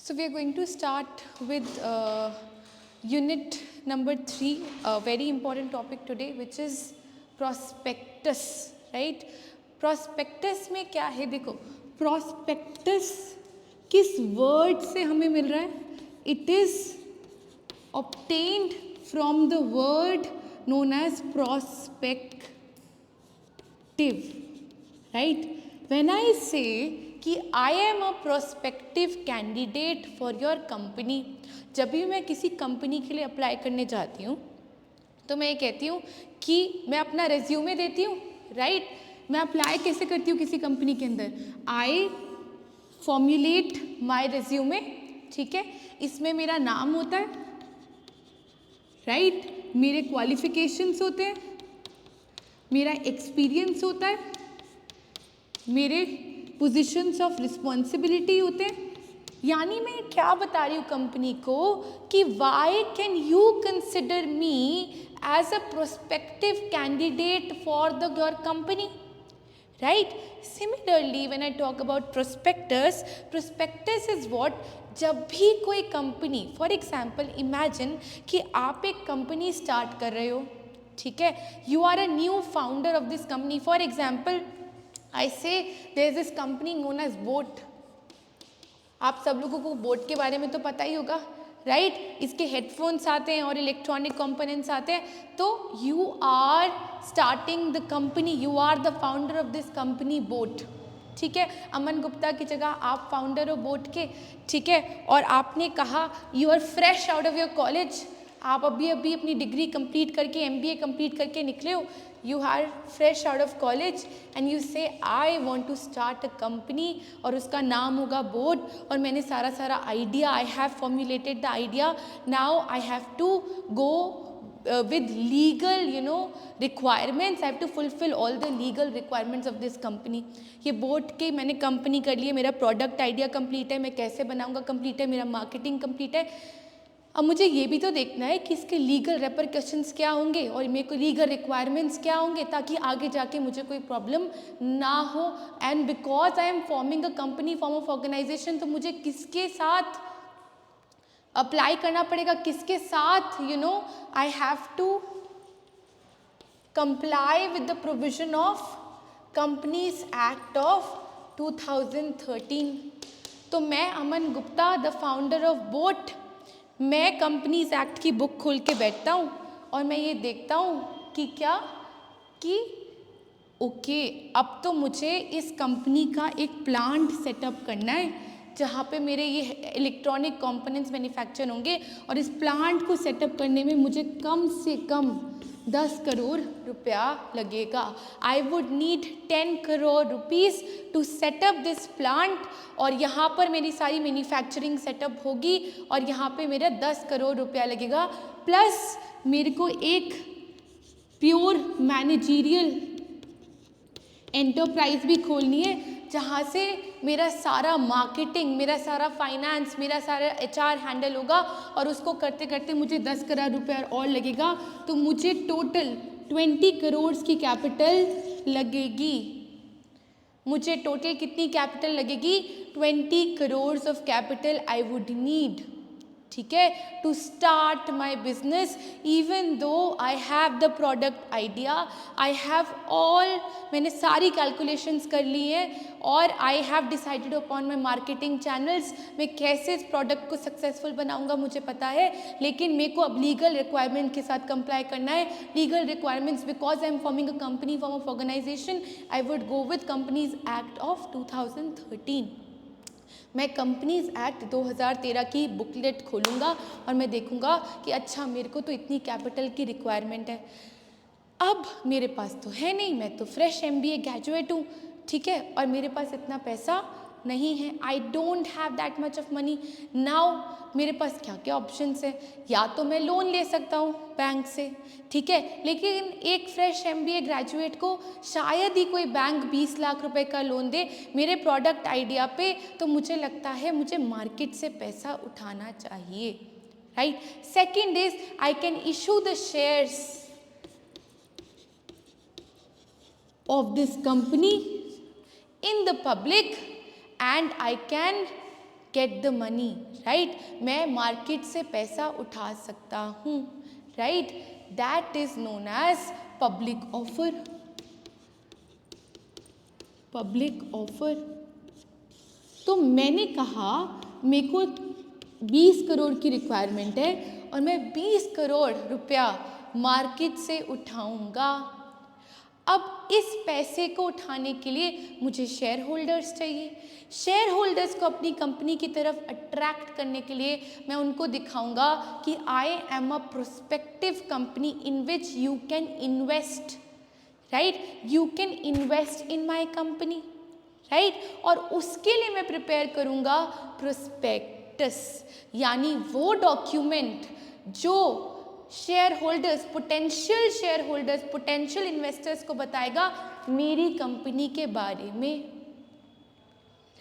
So we are going to start with unit number 3, a very important topic today, which is prospectus, right? Prospectus में क्या है? देखो, prospectus किस word से हमें मिल रहा है? It is obtained from the word known as prospective, right? When I say कि I am a prospective candidate for your company, जब भी मैं किसी कंपनी के लिए अप्लाई करने जाती हूँ तो मैं ये कहती हूँ कि मैं अपना रेज्यूमे देती हूँ, राइट? मैं अप्लाई कैसे करती हूँ किसी कंपनी के अंदर? आई फॉर्मुलेट माई रेज्यूमे, ठीक है? इसमें मेरा नाम होता है, राइट? मेरे क्वालिफिकेशंस होते हैं, मेरा एक्सपीरियंस होता है, मेरे पोजीशंस ऑफ रिस्पॉन्सिबिलिटी होते हैं। यानी मैं क्या बता रही हूँ कंपनी को कि why can you consider me as a prospective candidate for the your company, right? Similarly when I talk about prospectus, prospectus is what, जब भी कोई कंपनी, फॉर एग्जाम्पल इमेजिन कि आप एक कंपनी स्टार्ट कर रहे हो, ठीक है? You are a new founder of this company. For example I say there is this company known as boAt. आप सब लोगों को बोट के बारे में तो पता ही होगा, राइट? इसके हेडफोन्स आते हैं और इलेक्ट्रॉनिक कंपोनेंट्स आते हैं. तो you are starting the company, you are the founder of this company boAt, ठीक है? अमन गुप्ता की जगह आप फाउंडर हो बोट के, ठीक है? और आपने कहा you are fresh out of your college, आप अभी अपनी डिग्री कंप्लीट करके MBA कंप्लीट करके निकले हो, you are fresh out of college and you say I want to start a company और उसका नाम होगा बोट. और मैंने सारा idea, I have formulated the idea, now I have to go with legal requirements, I have to fulfill all the legal requirements of this company. ये boat के मैंने कंपनी कर ली है, मेरा प्रोडक्ट आइडिया कंप्लीट है, मैं कैसे बनाऊंगा कंप्लीट है, मेरा मार्केटिंग कंप्लीट है. अब मुझे ये भी तो देखना है कि इसके लीगल रेपरकशंस क्या होंगे और मेरे को लीगल रिक्वायरमेंट्स क्या होंगे ताकि आगे जाके मुझे कोई प्रॉब्लम ना हो. And because I am forming a company form of organisation, तो मुझे किसके साथ अप्लाई करना पड़ेगा, किसके साथ I have to comply with the provision of companies act of 2013. तो मैं Aman Gupta, the founder of boAt, मैं कंपनीज एक्ट की बुक खोल के बैठता हूँ और मैं ये देखता हूँ कि क्या कि ओके, अब तो मुझे इस कंपनी का एक प्लांट सेटअप करना है जहाँ पे मेरे ये इलेक्ट्रॉनिक कंपोनेंट्स मैन्युफैक्चर होंगे और इस प्लांट को सेटअप करने में मुझे कम से कम 10 करोड़ रुपया लगेगा. I would need 10 crore rupees to set up this plant और यहाँ पर मेरी सारी मैन्युफैक्चरिंग सेटअप होगी और यहाँ पे मेरा 10 करोड़ रुपया लगेगा. प्लस मेरे को एक प्योर मैनेजरियल एंटरप्राइज भी खोलनी है जहाँ से मेरा सारा मार्केटिंग, मेरा सारा फाइनेंस, मेरा सारा HR हैंडल होगा और उसको करते करते मुझे 10 करोड़ रुपया और लगेगा. तो मुझे टोटल 20 करोड़ की कैपिटल लगेगी. मुझे टोटल कितनी कैपिटल लगेगी? 20 crore of capital I would need, ठीक है, to start my business. Even though I have the product idea, I have all, मैंने सारी कैलकुलेशंस कर ली हैं और I have decided upon my marketing channels. मैं कैसे इस प्रोडक्ट को सक्सेसफुल बनाऊंगा मुझे पता है, लेकिन मेरे को अब लीगल रिक्वायरमेंट के साथ कंप्लाई करना है. Legal requirements, because I am forming a company form of organisation, I would go with companies act of 2013. मैं कंपनीज एक्ट 2013 की बुकलेट खोलूँगा और मैं देखूँगा कि अच्छा मेरे को तो इतनी कैपिटल की रिक्वायरमेंट है. अब मेरे पास तो है नहीं, मैं तो फ्रेश MBA ग्रेजुएट हूँ, ठीक है, और मेरे पास इतना पैसा नहीं है. I don't have that much of money. Now मेरे पास क्या क्या ऑप्शंस है? या तो मैं लोन ले सकता हूँ बैंक से, ठीक है, लेकिन एक फ्रेश MBA ग्रेजुएट को शायद ही कोई बैंक 20 लाख रुपए का लोन दे मेरे प्रोडक्ट आइडिया पे. तो मुझे लगता है मुझे मार्केट से पैसा उठाना चाहिए, right? Second is I can issue the shares of this company in the public and I can get the money, right, मैं मार्केट से पैसा उठा सकता हूँ, right, that is known as public offer. Public offer. तो मैंने कहा मेरे को 20 करोड़ की रिक्वायरमेंट है और मैं 20 करोड़ रुपया मार्केट से उठाऊंगा। अब इस पैसे को उठाने के लिए मुझे शेयर होल्डर्स चाहिए। शेयर होल्डर्स को अपनी कंपनी की तरफ अट्रैक्ट करने के लिए मैं उनको दिखाऊंगा कि I am a prospective company in which you can invest, right, you can invest in my company, right, और उसके लिए मैं प्रिपेयर करूंगा प्रोस्पेक्टस, यानी वो डॉक्यूमेंट जो share holders, potential share holders, potential investors को बताएगा मेरी कंपनी के बारे में,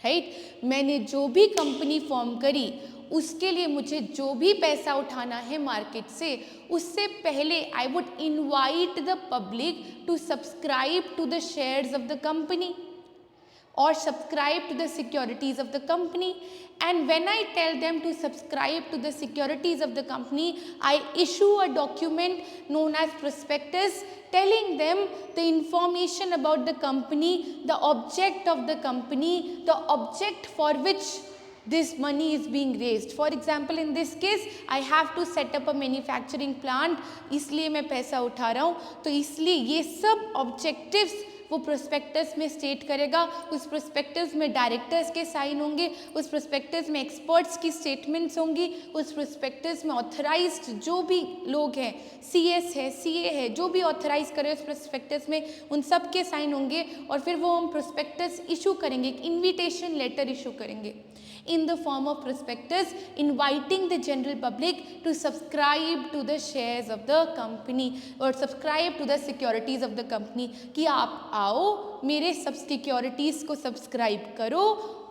राइट, मैंने जो भी कंपनी फॉर्म करी उसके लिए मुझे जो भी पैसा उठाना है मार्केट से, उससे पहले I would invite the public to subscribe to the shares of the company or subscribe to the securities of the company. And when I tell them to subscribe to the securities of the company, I issue a document known as prospectus telling them the information about the company, the object of the company, the object for which this money is being raised. For example, in this case, I have to set up a manufacturing plant, इसलिए मैं पैसा उठा रहा हूँ, तो इसलिए ये सब ऑब्जेक्टिव्स वो प्रोस्पेक्टस में स्टेट करेगा। उस प्रोस्पेक्टस में डायरेक्टर्स के साइन होंगे, उस प्रोस्पेक्टस में एक्सपर्ट्स की स्टेटमेंट्स होंगी, उस प्रोस्पेक्टस में ऑथराइज्ड जो भी लोग हैं, CS है, CA है, जो भी ऑथराइज करे उस प्रोस्पेक्टस में, उन सब के साइन होंगे और फिर वो हम प्रोस्पेक्टस इशू करेंगे, एक इन्विटेशन लेटर इशू करेंगे in the form of prospectus inviting the general public to subscribe to the shares of the company or subscribe to the securities of the company कि आप आओ मेरे सब सिक्योरिटीज़ को subscribe करो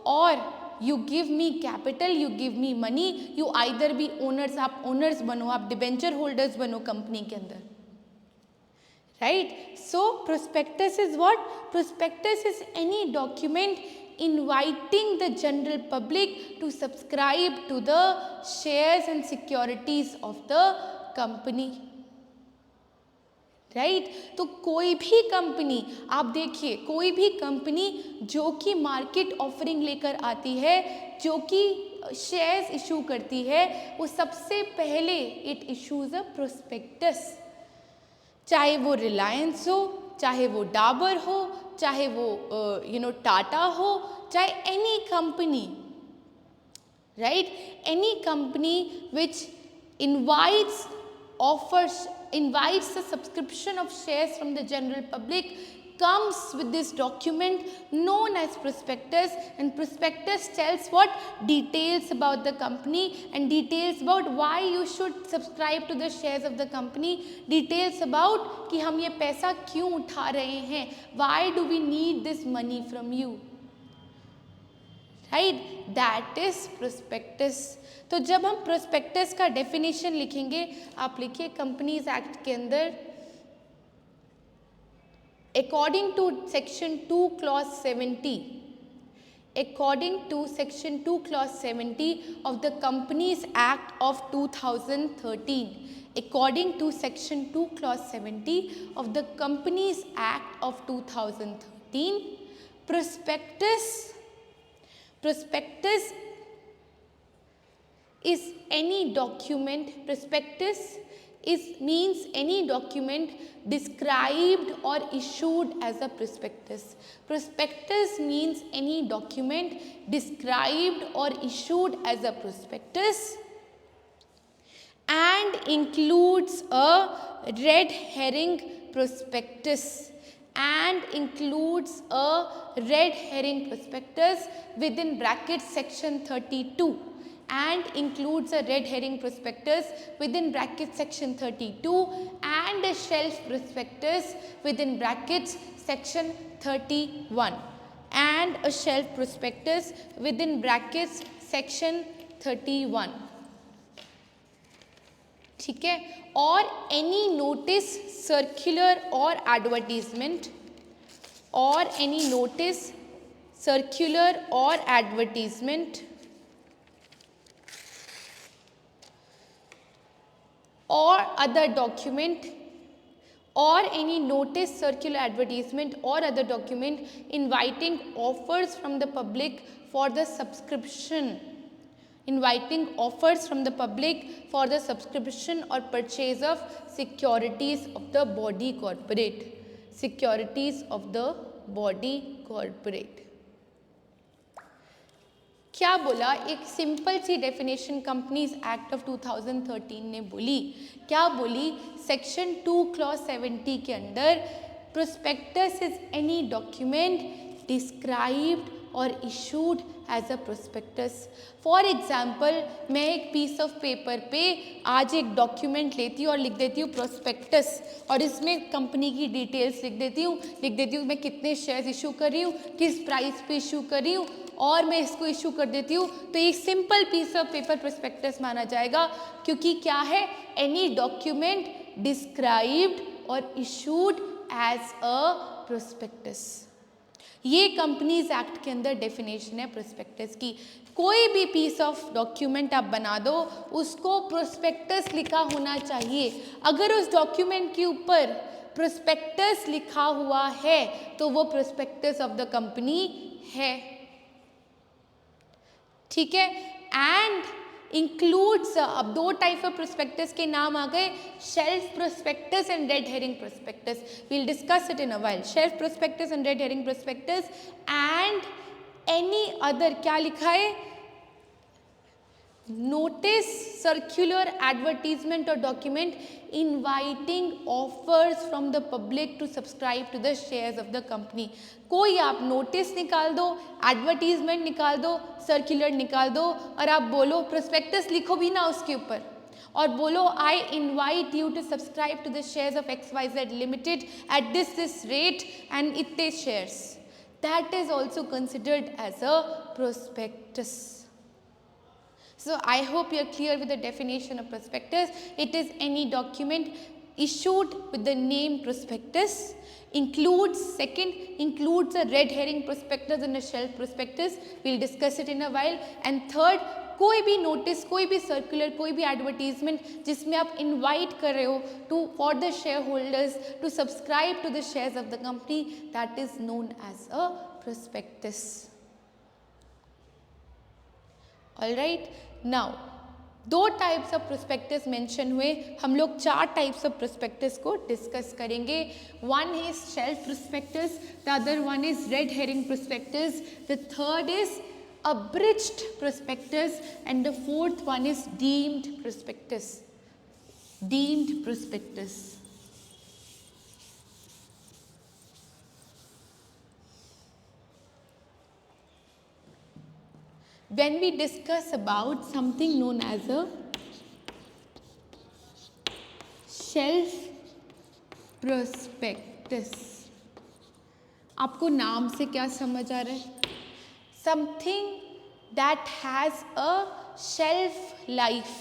और you give me capital, you give me money, you either be owners, आप owners बनो, आप डिबेंचर होल्डर्स बनो कंपनी के अंदर, right? So prospectus is what? Prospectus is any document inviting the general public to subscribe to the shares and securities of the company, right? तो कोई भी company, आप देखिए, कोई भी कंपनी जो कि मार्केट ऑफरिंग लेकर आती है, जो कि शेयर्स इशू करती है, वो सबसे पहले इट इशूज अ प्रोस्पेक्टस, चाहे वो रिलायंस हो, चाहे वो डाबर हो, चाहे वो टाटा हो, चाहे any company, right, any company which invites offers invites the subscription of shares from the general public comes with this document known as prospectus, and prospectus tells what? Details about the company and details about why you should subscribe to the shares of the company, details about कि हम ये पैसा क्यों उठा रहे हैं, why do we need this money from you, right? That is prospectus. तो जब हम प्रोस्पेक्टस का डेफिनेशन लिखेंगे, आप लिखिए कंपनीज एक्ट के अंदर according to section 2 clause 70, according to section 2 clause 70 of the Companies Act of 2013, according to section 2 clause 70 of the Companies Act of 2013, prospectus is any document, prospectus means any document described or issued as a prospectus. Prospectus means any document described or issued as a prospectus and includes a red herring prospectus, and includes a red herring prospectus within brackets section 32, and includes a red herring prospectus within brackets section 32 and a shelf prospectus within brackets section 31 and a shelf prospectus within brackets section 31, ठीक है, और any notice circular और advertisement, और any notice circular और advertisement or other document or any notice, circular advertisement or other document inviting offers from the public for the subscription, inviting offers from the public for the subscription or purchase of securities of the body corporate, securities of the body corporate. क्या बोला, एक simple सी definition companies act of 2013 ने बोली, क्या बोली, section 2 clause 70 के अंदर prospectus is any document described और issued as a prospectus. For example, मैं एक पीस ऑफ पेपर पे आज एक डॉक्यूमेंट लेती हूँ और लिख देती हूँ प्रोस्पेक्टस, और इसमें कंपनी की डिटेल्स लिख देती हूँ मैं कितने शेयर्स इशू कर रही हूँ, किस प्राइस पे इशू कर रही हूँ, और मैं इसको इशू कर देती हूँ, तो एक simple piece of paper prospectus माना जाएगा. क्योंकि क्या है, एनी डॉक्यूमेंट डिस्क्राइब्ड और इशूड एज अ प्रोस्पेक्टस. ये कंपनीज एक्ट के अंदर डेफिनेशन है प्रोस्पेक्टस की. कोई भी पीस ऑफ डॉक्यूमेंट आप बना दो, उसको प्रोस्पेक्टस लिखा होना चाहिए. अगर उस डॉक्यूमेंट के ऊपर प्रोस्पेक्टस लिखा हुआ है तो वो प्रोस्पेक्टस ऑफ द कंपनी है. ठीक है. एंड इंक्लूड्स, अब दो टाइप ऑफ प्रोस्पेक्टस के नाम आ गए, shelf prospectus and red herring prospectus. We'll discuss it in a while. Shelf prospectus and red herring prospectus and any other, क्या लिखा है, नोटिस, सर्कुलर, एडवर्टीजमेंट और document inviting offers from the public to subscribe to the shares of the company. कोई आप notice निकाल दो, advertisement निकाल दो, सर्कुलर निकाल दो, और आप बोलो, प्रोस्पेक्टस लिखो भी ना उसके ऊपर, और बोलो I invite you to subscribe to the shares of XYZ limited at this rate and इतने shares. That is also considered as a prospectus. So I hope you are clear with the definition of prospectus. It is any document issued with the name prospectus, includes, second, includes a red herring prospectus and a shelf prospectus. We'll discuss it in a while. And third, कोई भी notice, कोई भी circular, कोई भी advertisement जिसमें आप invite कर रहे हो to for the share holders to subscribe to the shares of the company, that is known as a prospectus. All right. Now दो टाइप्स ऑफ प्रोस्पेक्टस मेंशन हुए, हम लोग चार टाइप्स ऑफ प्रोस्पेक्टस को डिस्कस करेंगे. One is shelf prospectus, the other one is red herring prospectus, the third is abridged prospectus and the fourth one is deemed prospectus. Deemed prospectus. When we discuss about something known as a shelf prospectus, आपको नाम से क्या समझ आ रहा है? Something that has a shelf life.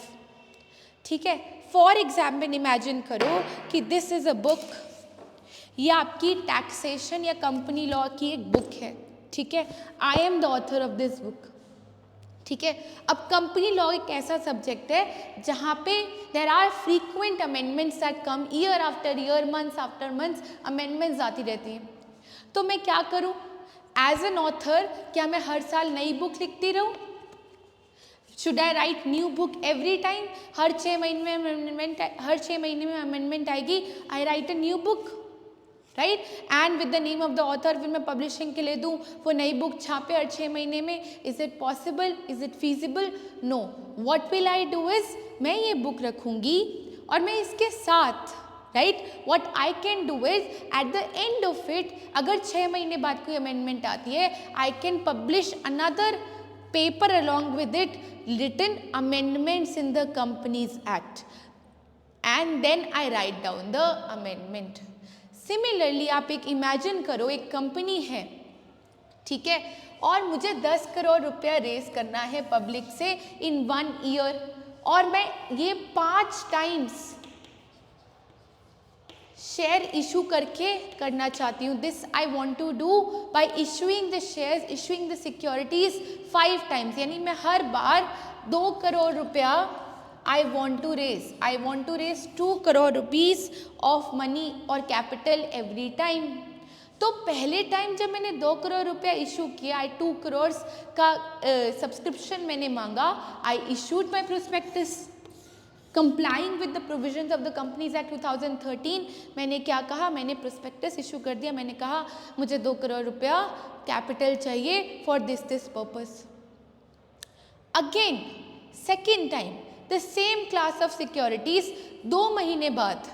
ठीक है. For example imagine करो कि दिस इज अ बुक, ये आपकी टैक्सेशन या कंपनी लॉ की एक बुक है. ठीक है. आई am the author of this book. ठीक है. अब कंपनी लॉ एक ऐसा सब्जेक्ट है जहाँ पे there are frequent amendments that come year after year, months after months amendments आती रहती हैं. तो मैं क्या करूँ एज एन ऑथर, क्या मैं हर साल नई बुक लिखती रहूँ? Should I write new book every time? हर 6 महीने में अमेंडमेंट आएगी, I write a new book, right, and with the name of the author. फिर मैं पब्लिशिंग के लिए दूँ, वो नई बुक छापे हर 6 महीने में. Is it possible? Is it feasible? No. What will I do is, मैं ये बुक रखूँगी और मैं इसके साथ, right, what I can do is at the end of it, अगर 6 महीने बाद कोई अमेंडमेंट आती है, I can publish another paper along with it, written amendments in the Companies Act, and then I write down the amendment. Similarly, आप एक imagine करो, एक कंपनी है, ठीक है, और मुझे 10 करोड़ रुपया रेज करना है पब्लिक से इन 1 ईयर, और मैं ये 5 टाइम्स शेयर इशू करके करना चाहती हूँ. This I want to do by issuing the shares, issuing the securities 5 times, यानी मैं हर बार 2 करोड़ रुपया I want to raise 2 crore rupees of money or capital every time. तो पहले टाइम जब मैंने 2 करोड़ रुपया इशू किया, 2 करोड़ का सब्सक्रिप्शन मैंने मांगा, I issued my prospectus complying with the provisions of the companies act 2013. मैंने क्या कहा, मैंने प्रोस्पेक्टस इशू कर दिया. मैंने कहा मुझे 2 करोड़ रुपया कैपिटल चाहिए for this purpose. Again second time the same class of securities, 2 महीने बाद,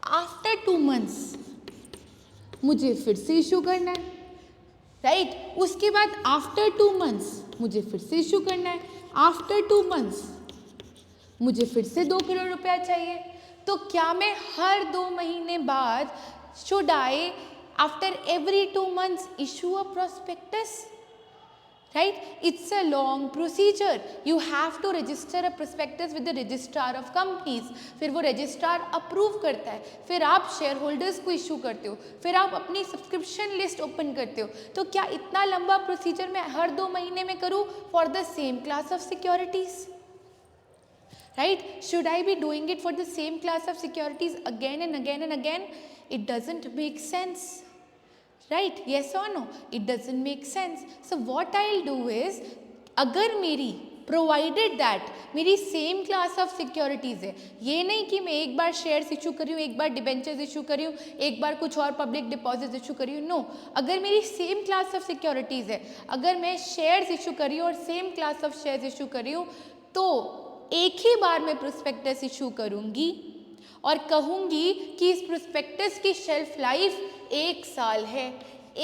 आफ्टर 2 months मुझे फिर से इशू करना है, राइट. उसके बाद आफ्टर 2 months मुझे फिर से इशू करना है. आफ्टर 2 months मुझे फिर से 2 करोड़ रुपया चाहिए. तो क्या मैं हर 2 महीने बाद should I after every 2 months issue a prospectus, right. It's a long procedure. You have to register a prospectus with the registrar of companies. फिर वो रजिस्ट्रार अप्रूव करता है, फिर आप शेयर होल्डर्स को इशू करते हो, फिर आप अपनी सब्सक्रिप्शन लिस्ट ओपन करते हो. तो क्या इतना लंबा प्रोसीजर मैं हर 2 महीने में करूँ for the same class of securities, right? Should I be doing it for the same class of securities again and again and again? It doesn't make sense, right? Yes or no? It doesn't make sense. So what I'll do is, अगर मेरी provided that मेरी same class of securities है, ये नहीं कि मैं एक बार shares issue करी हूँ, एक बार डिबेंचर्स इशू करी हूँ, एक बार कुछ और पब्लिक डिपॉजिट इशू करी हूँ. नो, अगर मेरी सेम क्लास ऑफ सिक्योरिटीज़ है, अगर मैं शेयर्स इशू करी हूँ और same class of shares issue करी हूँ, तो एक ही बार मैं प्रोस्पेक्टस इशू करूँगी और कहूँगी कि इस प्रोस्पेक्टस की शेल्फ लाइफ 1 साल है.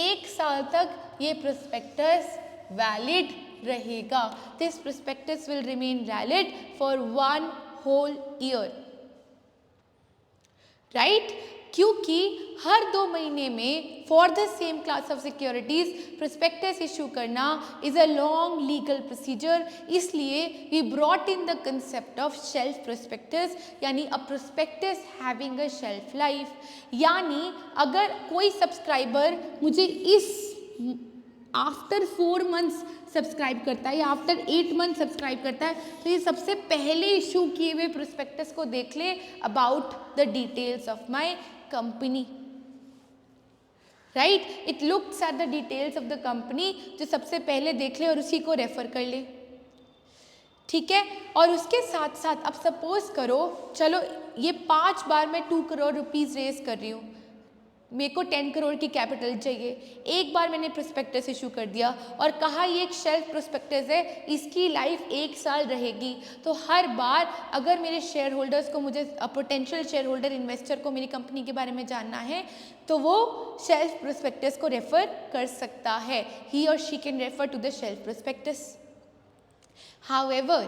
1 साल तक ये प्रोस्पेक्टस वैलिड रहेगा. This prospectus will remain valid for 1 whole year, right. क्योंकि हर 2 महीने में for the same class of securities prospectus issue करना is a long legal procedure. इसलिए we brought in the concept of shelf prospectus, यानी a prospectus having a shelf life. यानी अगर कोई सब्सक्राइबर मुझे इस आफ्टर 4 months सब्सक्राइब करता है या आफ्टर 8 months सब्सक्राइब करता है, तो ये सबसे पहले इशू किए हुए प्रोस्पेक्टस को देख ले about the details of my company, right. It looks at the details of the company, जो सबसे पहले देख ले और उसी को रेफर कर ले, ठीक है. और उसके साथ साथ अब सपोज करो, चलो ये 5 बार मैं 2 करोड़ रुपीज़ रेज कर रही हूँ, मेरे को 10 करोड़ की कैपिटल चाहिए. एक बार मैंने प्रोस्पेक्टस इशू कर दिया और कहा ये एक शेल्फ प्रोस्पेक्टस है, इसकी लाइफ 1 साल रहेगी. तो हर बार अगर मेरे शेयर होल्डर्स को, मुझे पोटेंशियल शेयर होल्डर इन्वेस्टर को मेरी कंपनी के बारे में जानना है, तो वो शेल्फ प्रोस्पेक्टस को रेफर कर सकता है. ही और she can refer to the shelf prospectus. However,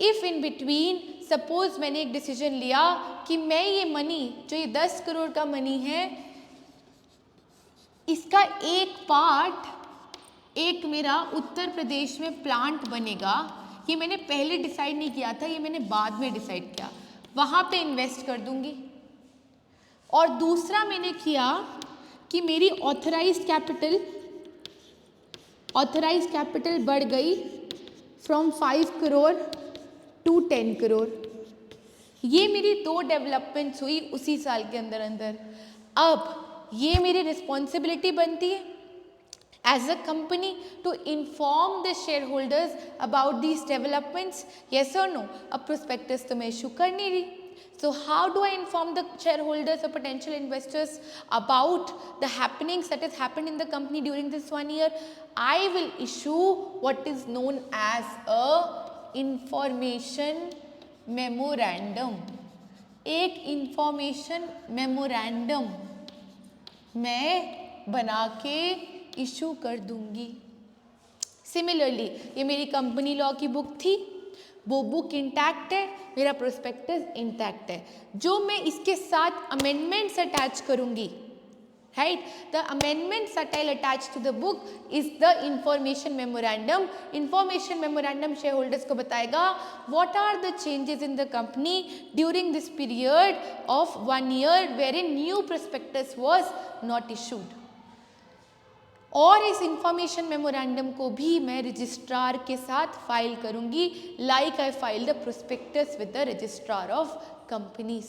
if in between suppose मैंने एक डिसीजन लिया कि मैं ये मनी, जो ये 10 करोड़ का मनी है, इसका एक पार्ट, एक मेरा उत्तर प्रदेश में प्लांट बनेगा, ये मैंने पहले डिसाइड नहीं किया था, ये मैंने बाद में डिसाइड किया, वहाँ पे इन्वेस्ट कर दूंगी. और दूसरा मैंने किया कि मेरी ऑथराइज्ड कैपिटल बढ़ गई फ्रॉम 5 करोड़ टू 10 करोड़. ये मेरी 2 डेवलपमेंट्स हुई उसी साल के अंदर अंदर. अब ये मेरी रिस्पॉन्सिबिलिटी बनती है as a company to inform the share holders about these developments, yes और नो. अब प्रोस्पेक्टस तो मैं इशू कर नहीं रही, so how do I inform the shareholders or potential investors about the happenings that has happened in the company during this 1 year? I will issue what is known as a information memorandum. एक information memorandum मैं बना के issue कर दूंगी. Similarly ये मेरी company law की book थी, वो बुक इंटैक्ट है, मेरा प्रोस्पेक्टस इंटैक्ट है. जो मैं इसके साथ अमेंडमेंट्स अटैच करूंगी, right, the amendments that I attach to the book is the information memorandum. Information memorandum share holders को बताएगा what are the changes in the company during this period of 1 year where in new prospectus was not issued. और इस information memorandum को भी मैं registrar के साथ file करूंगी, like I file the prospectus with the registrar of companies.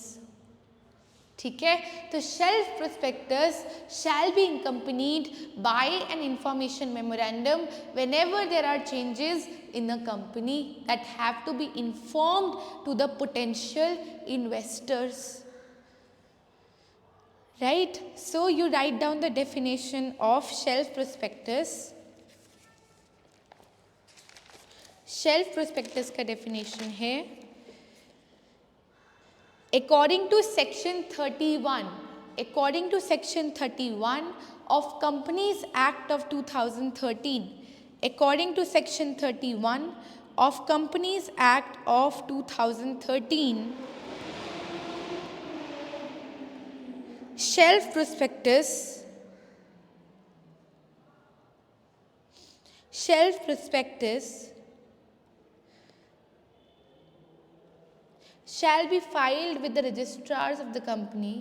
ठीक है, तो shelf prospectus shall be accompanied by an information memorandum whenever there are changes in the company that have to be informed to the potential investors. Right? So you write down the definition of shelf prospectus. Shelf prospectus का definition है according to section 31 of Companies Act of 2013, according to section 31 of Companies Act of 2013, shelf prospectus shall be filed with the registrars of the company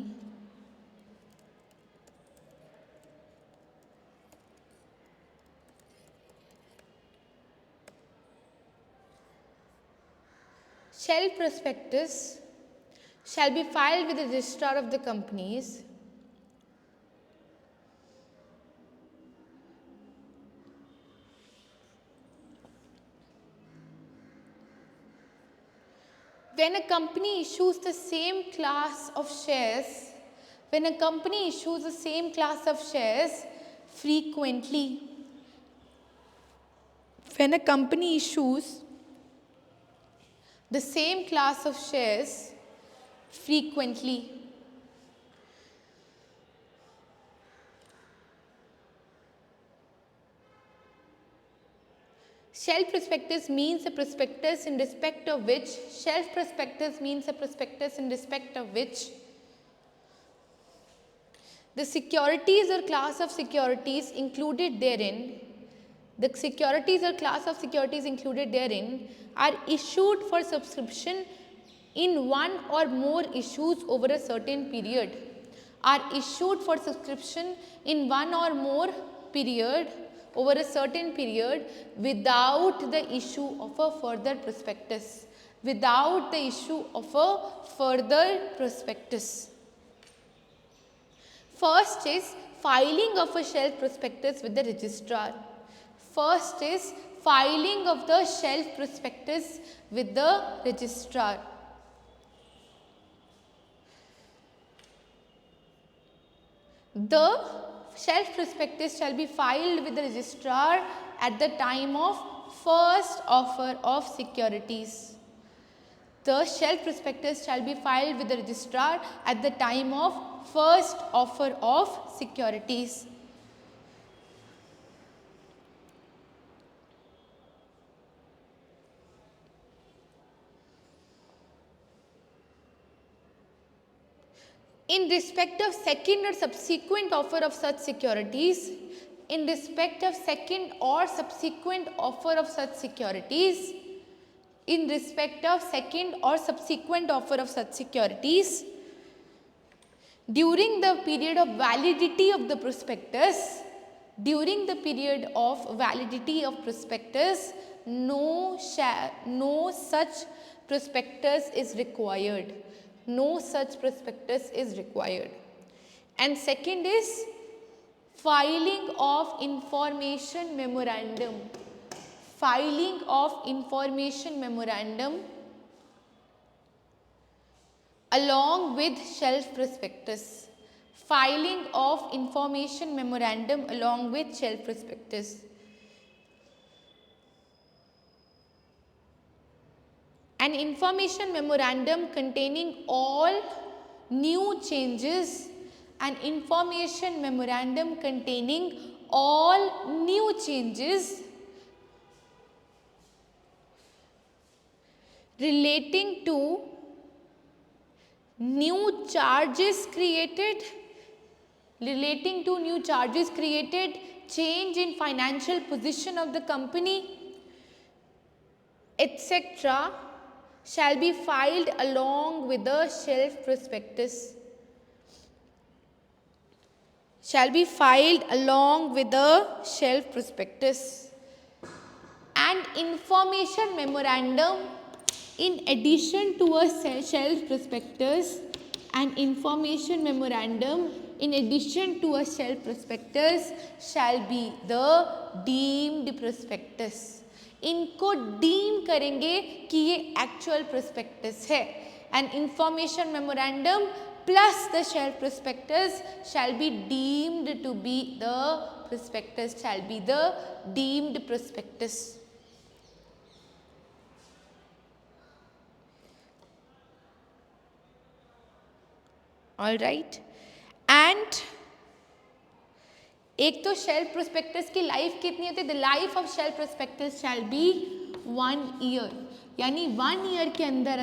shelf prospectus shall be filed with the registrar of the companies when a company issues the same class of shares, frequently, when a company issues the same class of shares frequently, shelf prospectus means a prospectus in respect of which the securities or class of securities included therein are issued for subscription in one or more issues over a certain period, without the issue of a further prospectus. First is filing of a shelf prospectus with the registrar. The shelf prospectus shall be filed with the registrar at the time of first offer of securities. The shelf prospectus shall be filed with the registrar at the time of first offer of securities. In respect of second or subsequent offer of such securities, during the period of validity of the prospectus, no such prospectus is required. And second is filing of information memorandum along with shelf prospectus. An information memorandum containing all new changes relating to new charges created, change in financial position of the company, etc., shall be filed along with the shelf prospectus. shall be filed along with the shelf prospectus. And information memorandum in addition to a shelf prospectus, and information memorandum in addition to a shelf prospectus shall be the deemed prospectus. इनको deem करेंगे कि ये actual prospectus है. And information memorandum plus the shelf prospectus shall be deemed to be the prospectus, shall be the deemed prospectus. All right. And एक तो shelf prospectus की life कितनी होती है? The life of shelf prospectus shall B 1 year, यानी 1 year के अंदर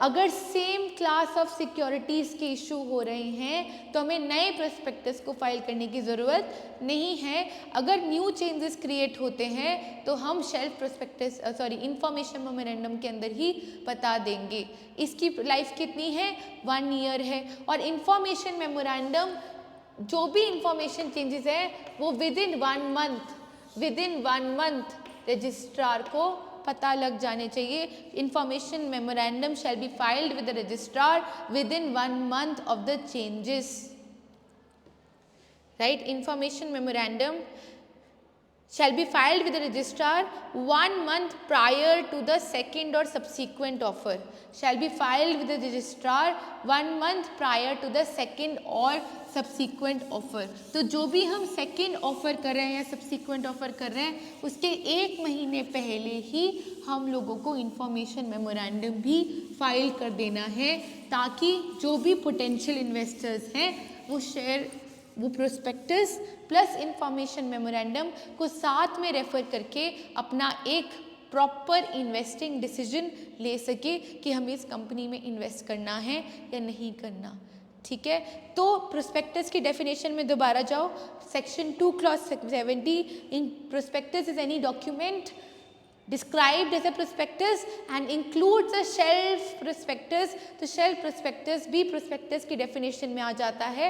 अगर सेम क्लास ऑफ सिक्योरिटीज़ के इशू हो रहे हैं तो हमें नए प्रोस्पेक्टस को फाइल करने की ज़रूरत नहीं है. अगर न्यू चेंजेस क्रिएट होते हैं तो हम शेल्फ प्रोस्पेक्टस इंफॉर्मेशन मेमोरेंडम के अंदर ही बता देंगे. इसकी लाइफ कितनी है? 1 ईयर है. और इंफॉर्मेशन मेमोरेंडम जो भी इंफॉर्मेशन चेंजेस है वो विद इन 1 मंथ रजिस्ट्रार को पता लग जाने चाहिए. Information memorandum shall be filed with the registrar with in 1 month of the changes. Right. Information memorandum shall be filed with the registrar 1 month prior to the second or subsequent offer. Shall be filed with the registrar 1 month prior to the second or subsequent offer. तो जो भी हम second offer कर रहे हैं या subsequent offer कर रहे हैं उसके 1 महीने पहले ही हम लोगों को information memorandum भी फाइल कर देना है ताकि जो भी potential investors हैं वो प्रोस्पेक्टस प्लस इंफॉर्मेशन मेमोरेंडम को साथ में रेफर करके अपना एक प्रॉपर इन्वेस्टिंग डिसीजन ले सके कि हमें इस कंपनी में इन्वेस्ट करना है या नहीं करना. ठीक है. तो प्रोस्पेक्टस की डेफिनेशन में दोबारा जाओ. Section 2 clause 70 in prospectus is any document described as a prospectus and includes a shelf prospectus. तो shelf prospectus भी prospectus की definition में आ जाता है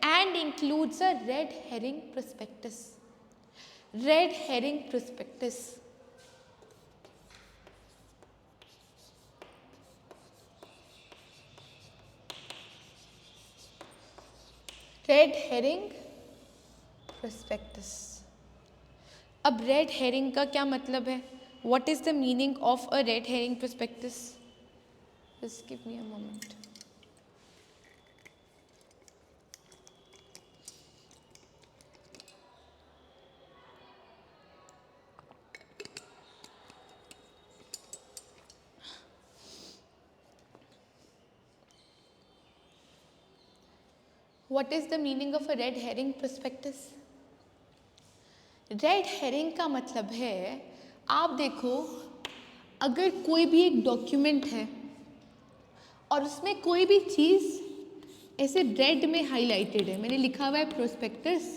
and includes a red herring prospectus. Red herring prospectus. Red herring prospectus. अब red herring का क्या मतलब है? What is the meaning of a red herring prospectus? Just give me a moment. What is the meaning of a red herring prospectus? Red herring का मतलब है, आप देखो अगर कोई भी एक डॉक्यूमेंट है और उसमें कोई भी चीज़ ऐसे रेड में हाईलाइटेड है, मैंने लिखा हुआ है प्रोस्पेक्टस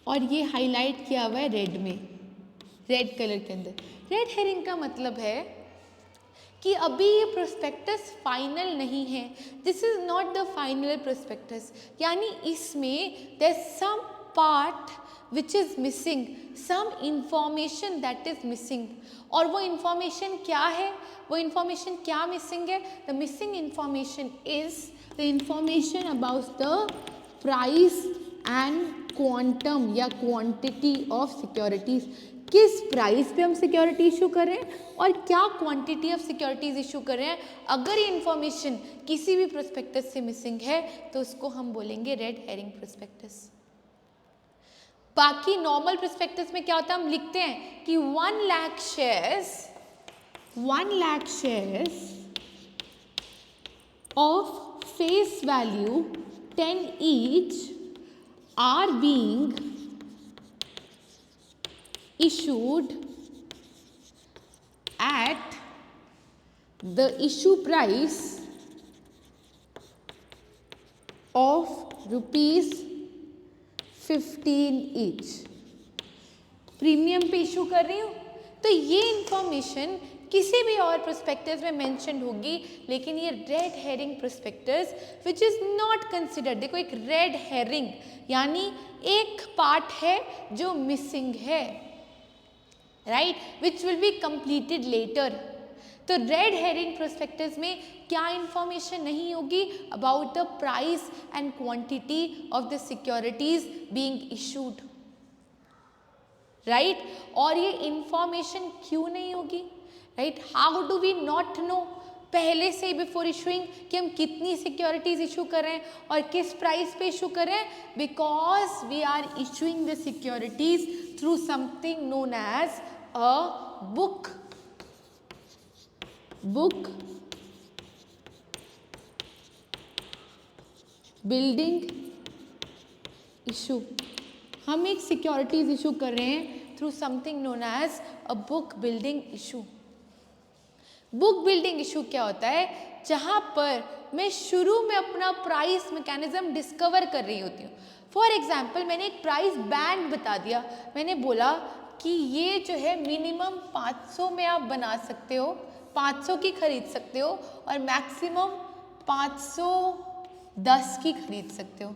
और ये हाईलाइट किया हुआ है रेड में, रेड कलर के अंदर. रेड हेरिंग का मतलब है कि अभी ये प्रोस्पेक्टस फाइनल नहीं है. This is not the final prospectus, यानी इसमें there some part which is missing, some information that is missing. और वो information क्या है? वो information क्या missing है? The missing information is the information about the price and quantum या quantity of securities. किस प्राइस पे हम सिक्योरिटी इशू कर रहे हैं और क्या क्वांटिटी ऑफ सिक्योरिटीज इशू कर रहे हैं. अगर ये इन्फॉर्मेशन किसी भी प्रोस्पेक्टस से मिसिंग है तो उसको हम बोलेंगे रेड हेरिंग प्रोस्पेक्टस. बाकी नॉर्मल प्रोस्पेक्टस में क्या होता है, हम लिखते हैं कि 1 lakh shares of face value 10 each are being issued at the issue price of ₹15 each. Premium पे इशू कर रही हूँ तो ये इंफॉर्मेशन किसी भी और प्रोस्पेक्टस में मेंशन होगी, लेकिन ये red herring prospectus which is not considered, देखो एक रेड हेरिंग यानी एक पार्ट है जो मिसिंग है, right, which will be completed later. तो रेड हेरिंग प्रोस्पेक्टस में क्या इंफॉर्मेशन नहीं होगी? About the price and quantity of the securities being issued, right. और ये इंफॉर्मेशन क्यों नहीं होगी, right? How do we not know पहले से ही बिफोर इशूइंग कि हम कितनी सिक्योरिटीज इशू कर रहे हैं और किस प्राइस पे इशू कर रहे हैं? Because we are issuing the securities through something known as a book building issue. हम एक सिक्योरिटीज इशू कर रहे हैं through something known as a book building issue. Book building issue क्या होता है? जहाँ पर मैं शुरू में अपना प्राइस मैकेनिज्म डिस्कवर कर रही होती हूँ। फॉर एग्जाम्पल मैंने एक प्राइस बैंड बता दिया, मैंने बोला कि ये जो है मिनिमम 500 में आप बना सकते हो, 500 की खरीद सकते हो और मैक्सिमम 510 की खरीद सकते हो,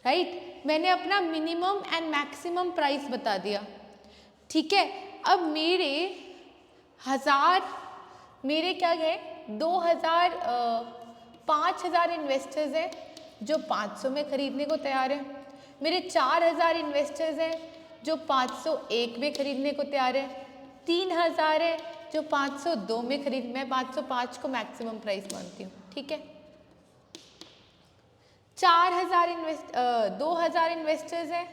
राइट। मैंने अपना मिनिमम एंड मैक्सिमम प्राइस बता दिया, ठीक है। अब मेरे क्या गए 2000 5000 इन्वेस्टर्स हैं जो 500 में खरीदने को तैयार है, मेरे 4000 इन्वेस्टर्स हैं जो 501 में खरीदने को तैयार है, 3000 है जो 502 में खरीद, मैं 505 को मैक्सिमम प्राइस मानती हूँ, ठीक है। 2000 इन्वेस्टर्स हैं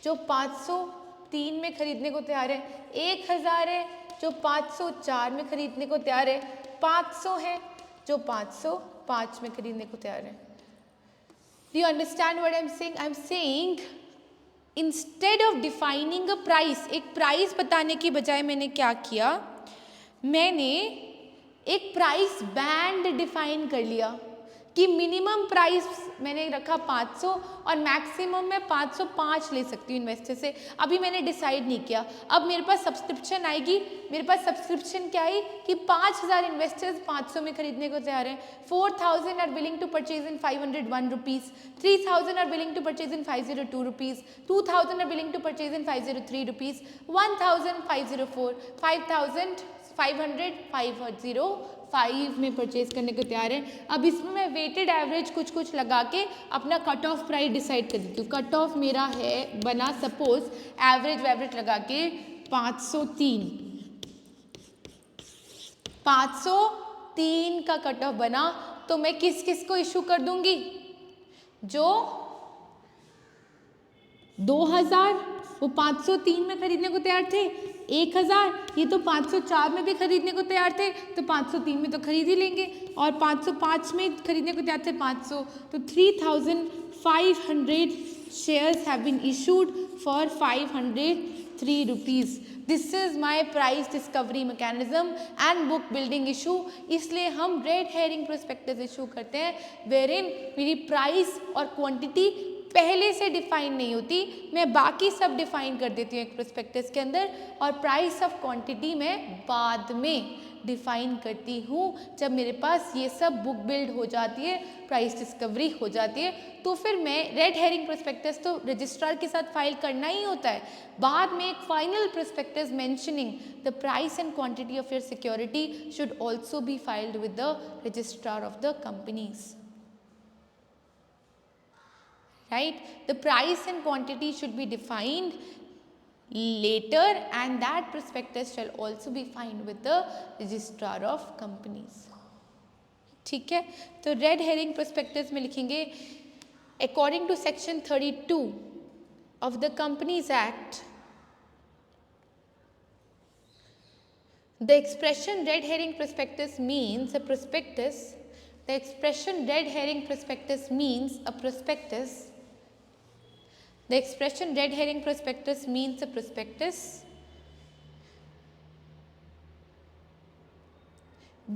जो 503 में खरीदने को तैयार है, 1000 है जो 504 में खरीदने को तैयार है, 500 है जो 505 में खरीदने को तैयार है। Do you understand what I'm saying? I'm saying instead of defining a price, एक प्राइस बताने की बजाय मैंने क्या किया, मैंने एक प्राइस बैंड डिफाइन कर लिया कि मिनिमम प्राइस मैंने रखा 500 और मैक्सिमम मैं 505 ले सकती हूँ इन्वेस्टर से। अभी मैंने डिसाइड नहीं किया, अब मेरे पास सब्सक्रिप्शन आएगी, मेरे पास सब्सक्रिप्शन क्या आई कि 5000 इन्वेस्टर्स 500 में खरीदने को तैयार हैं, 4000 are willing to purchase in 501 rupees, 3000 are willing to purchase in 502 rupees, 2000 are willing to purchase in 503 rupees, 1000 504, 5000 500 505 में परचेज करने को तैयार है। अब इसमें मैं वेटेड एवरेज कुछ लगा के अपना कट ऑफ प्राइस डिसाइड कर देती हूँ। कट ऑफ मेरा है बना सपोज एवरेज लगा के 503 का कट ऑफ बना, तो मैं किस किस को इशू कर दूंगी? जो 2000 वो 503 में खरीदने को तैयार थे, 1000 ये तो 504 में भी खरीदने को तैयार थे, तो 503 में तो खरीद ही लेंगे, और 505 में खरीदने को तैयार थे 500, तो 3500 shares have been issued for 503 rupees. This is my price discovery mechanism and book building issue. इसलिए हम रेड हेरिंग प्रोस्पेक्टस इशू करते हैं वेरिन मेरी प्राइस और क्वांटिटी पहले से डिफाइन नहीं होती, मैं बाकी सब डिफाइन कर देती हूँ एक प्रोस्पेक्टस के अंदर, और प्राइस ऑफ क्वांटिटी मैं बाद में डिफाइन करती हूँ जब मेरे पास ये सब बुक बिल्ड हो जाती है, प्राइस डिस्कवरी हो जाती है। तो फिर मैं रेड हेरिंग प्रोस्पेक्टस तो रजिस्ट्रार के साथ फाइल करना ही होता है, बाद में एक final prospectus mentioning the price and quantity of your security should also be filed with the registrar of the companies, right? The price and quantity should be defined later and that prospectus shall also be filed with the registrar of companies, ठीक है। तो red herring prospectus में लिखेंगे according to section 32 of the Companies Act, the expression red herring prospectus means a prospectus, the expression red herring prospectus means a prospectus, the expression red herring prospectus means a prospectus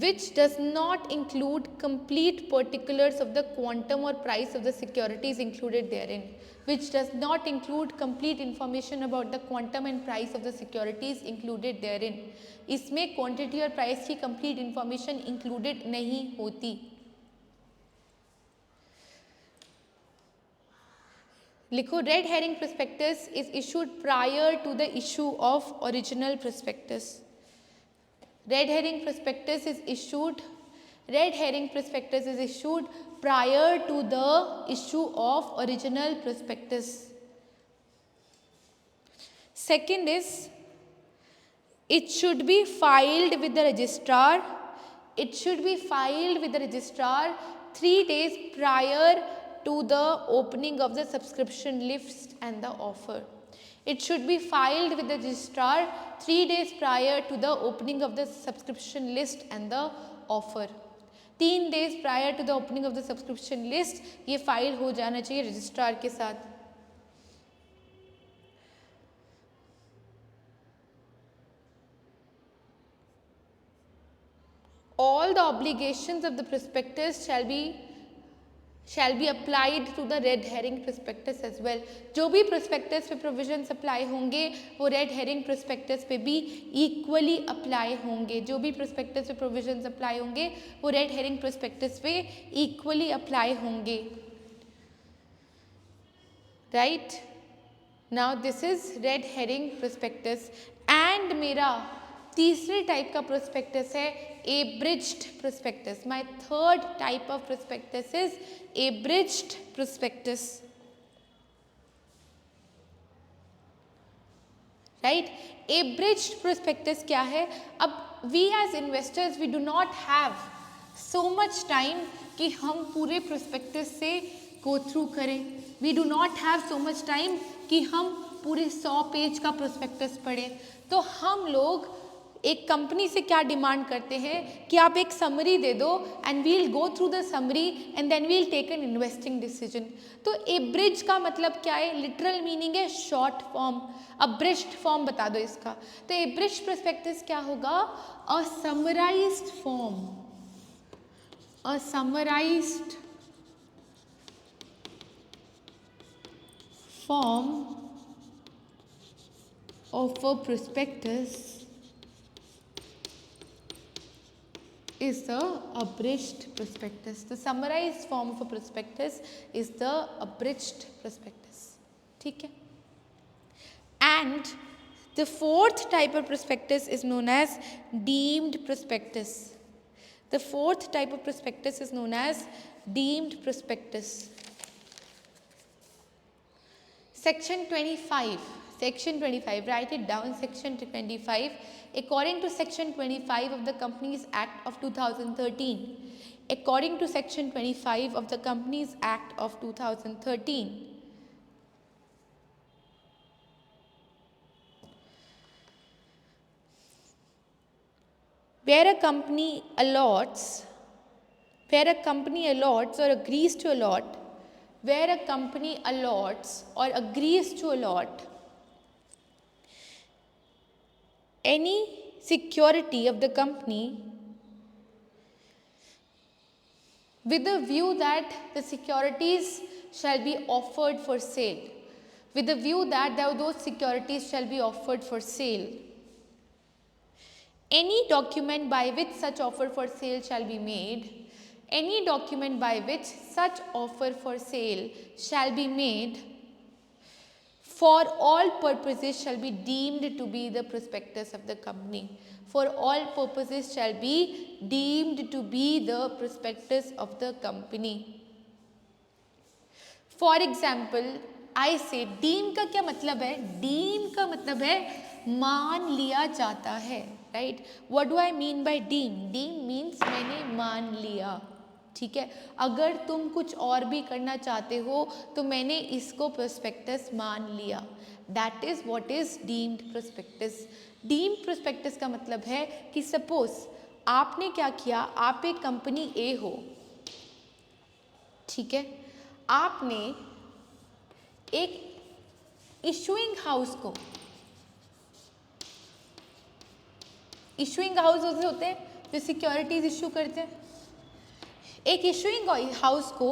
which does not include complete particulars of the quantum or price of the securities included therein, which does not include complete information about the quantum and price of the securities included therein. इसमें quantity और price की complete information included नहीं होती. लिखो, red herring prospectus is issued prior to the issue of original prospectus. Red herring prospectus is issued prior to the issue of original prospectus. Second is, it should be filed with the registrar. It should be filed with the registrar 3 days prior to the opening of the subscription list and the offer. It should be filed with the registrar 3 days prior to the opening of the subscription list and the offer. 3 days prior to the opening of the subscription list ये file हो जाना चाहिए registrar के साथ. All the obligations of the prospectus shall be applied to the red herring prospectus as well. जो भी prospectus पे provisions apply होंगे वो red herring prospectus पे भी equally apply होंगे. जो भी prospectus पे provisions apply होंगे वो red herring prospectus पे equally apply होंगे. Right? Now this is red herring prospectus. And मेरा तीसरे टाइप का prospectus है abridged prospectus. My third type of prospectus is abridged prospectus. Right? Abridged prospectus क्या है? अब we as investors we do not have so much time कि हम पूरे prospectus से go through करें. We do not have so much time कि हम पूरे 100 पेज का prospectus पढ़ें. तो हम लोग एक कंपनी से क्या डिमांड करते हैं कि आप एक समरी दे दो and we'll go through the summary and then we'll take an investing decision. तो एब्रिज का मतलब क्या है? लिटरल मीनिंग है शॉर्ट फॉर्म. अब्रिज्ड फॉर्म बता दो इसका. तो एब्रिज्ड प्रोस्पेक्टस क्या होगा? A summarised form. A summarised form of a prospectus is the abridged prospectus. The summarized form of a prospectus is the abridged prospectus. ठीक है? And the fourth type of prospectus is known as deemed prospectus. The fourth type of prospectus is known as deemed prospectus. Section 25. Section 25. Write it down. Section 25. According to Section 25 of the Companies Act of 2013. According to Section 25 of the Companies Act of 2013. Where a company allots or agrees to allot, where a company allots or agrees to allot any security of the company with the view that the securities shall be offered for sale, with the view that those securities shall be offered for sale. Any document by which such offer for sale shall be made, any document by which such offer for sale shall be made, for all purposes shall be deemed to be the prospectus of the company. For all purposes shall be deemed to be the prospectus of the company. For example, I say deem का क्या मतलब है? Deem का मतलब है मान लिया जाता है. Right? What do I mean by deem? Deem means मैंने मान लिया. ठीक है, अगर तुम कुछ और भी करना चाहते हो तो मैंने इसको प्रोस्पेक्टस मान लिया. That is what is deemed prospectus. Deemed prospectus का मतलब है कि सपोज आपने क्या किया, आप एक कंपनी ए हो, ठीक है, आपने एक इशुइंग हाउस को, इशुइंग हाउस होते हैं जो सिक्योरिटीज इशू करते हैं। एक इशूइंग हाउस को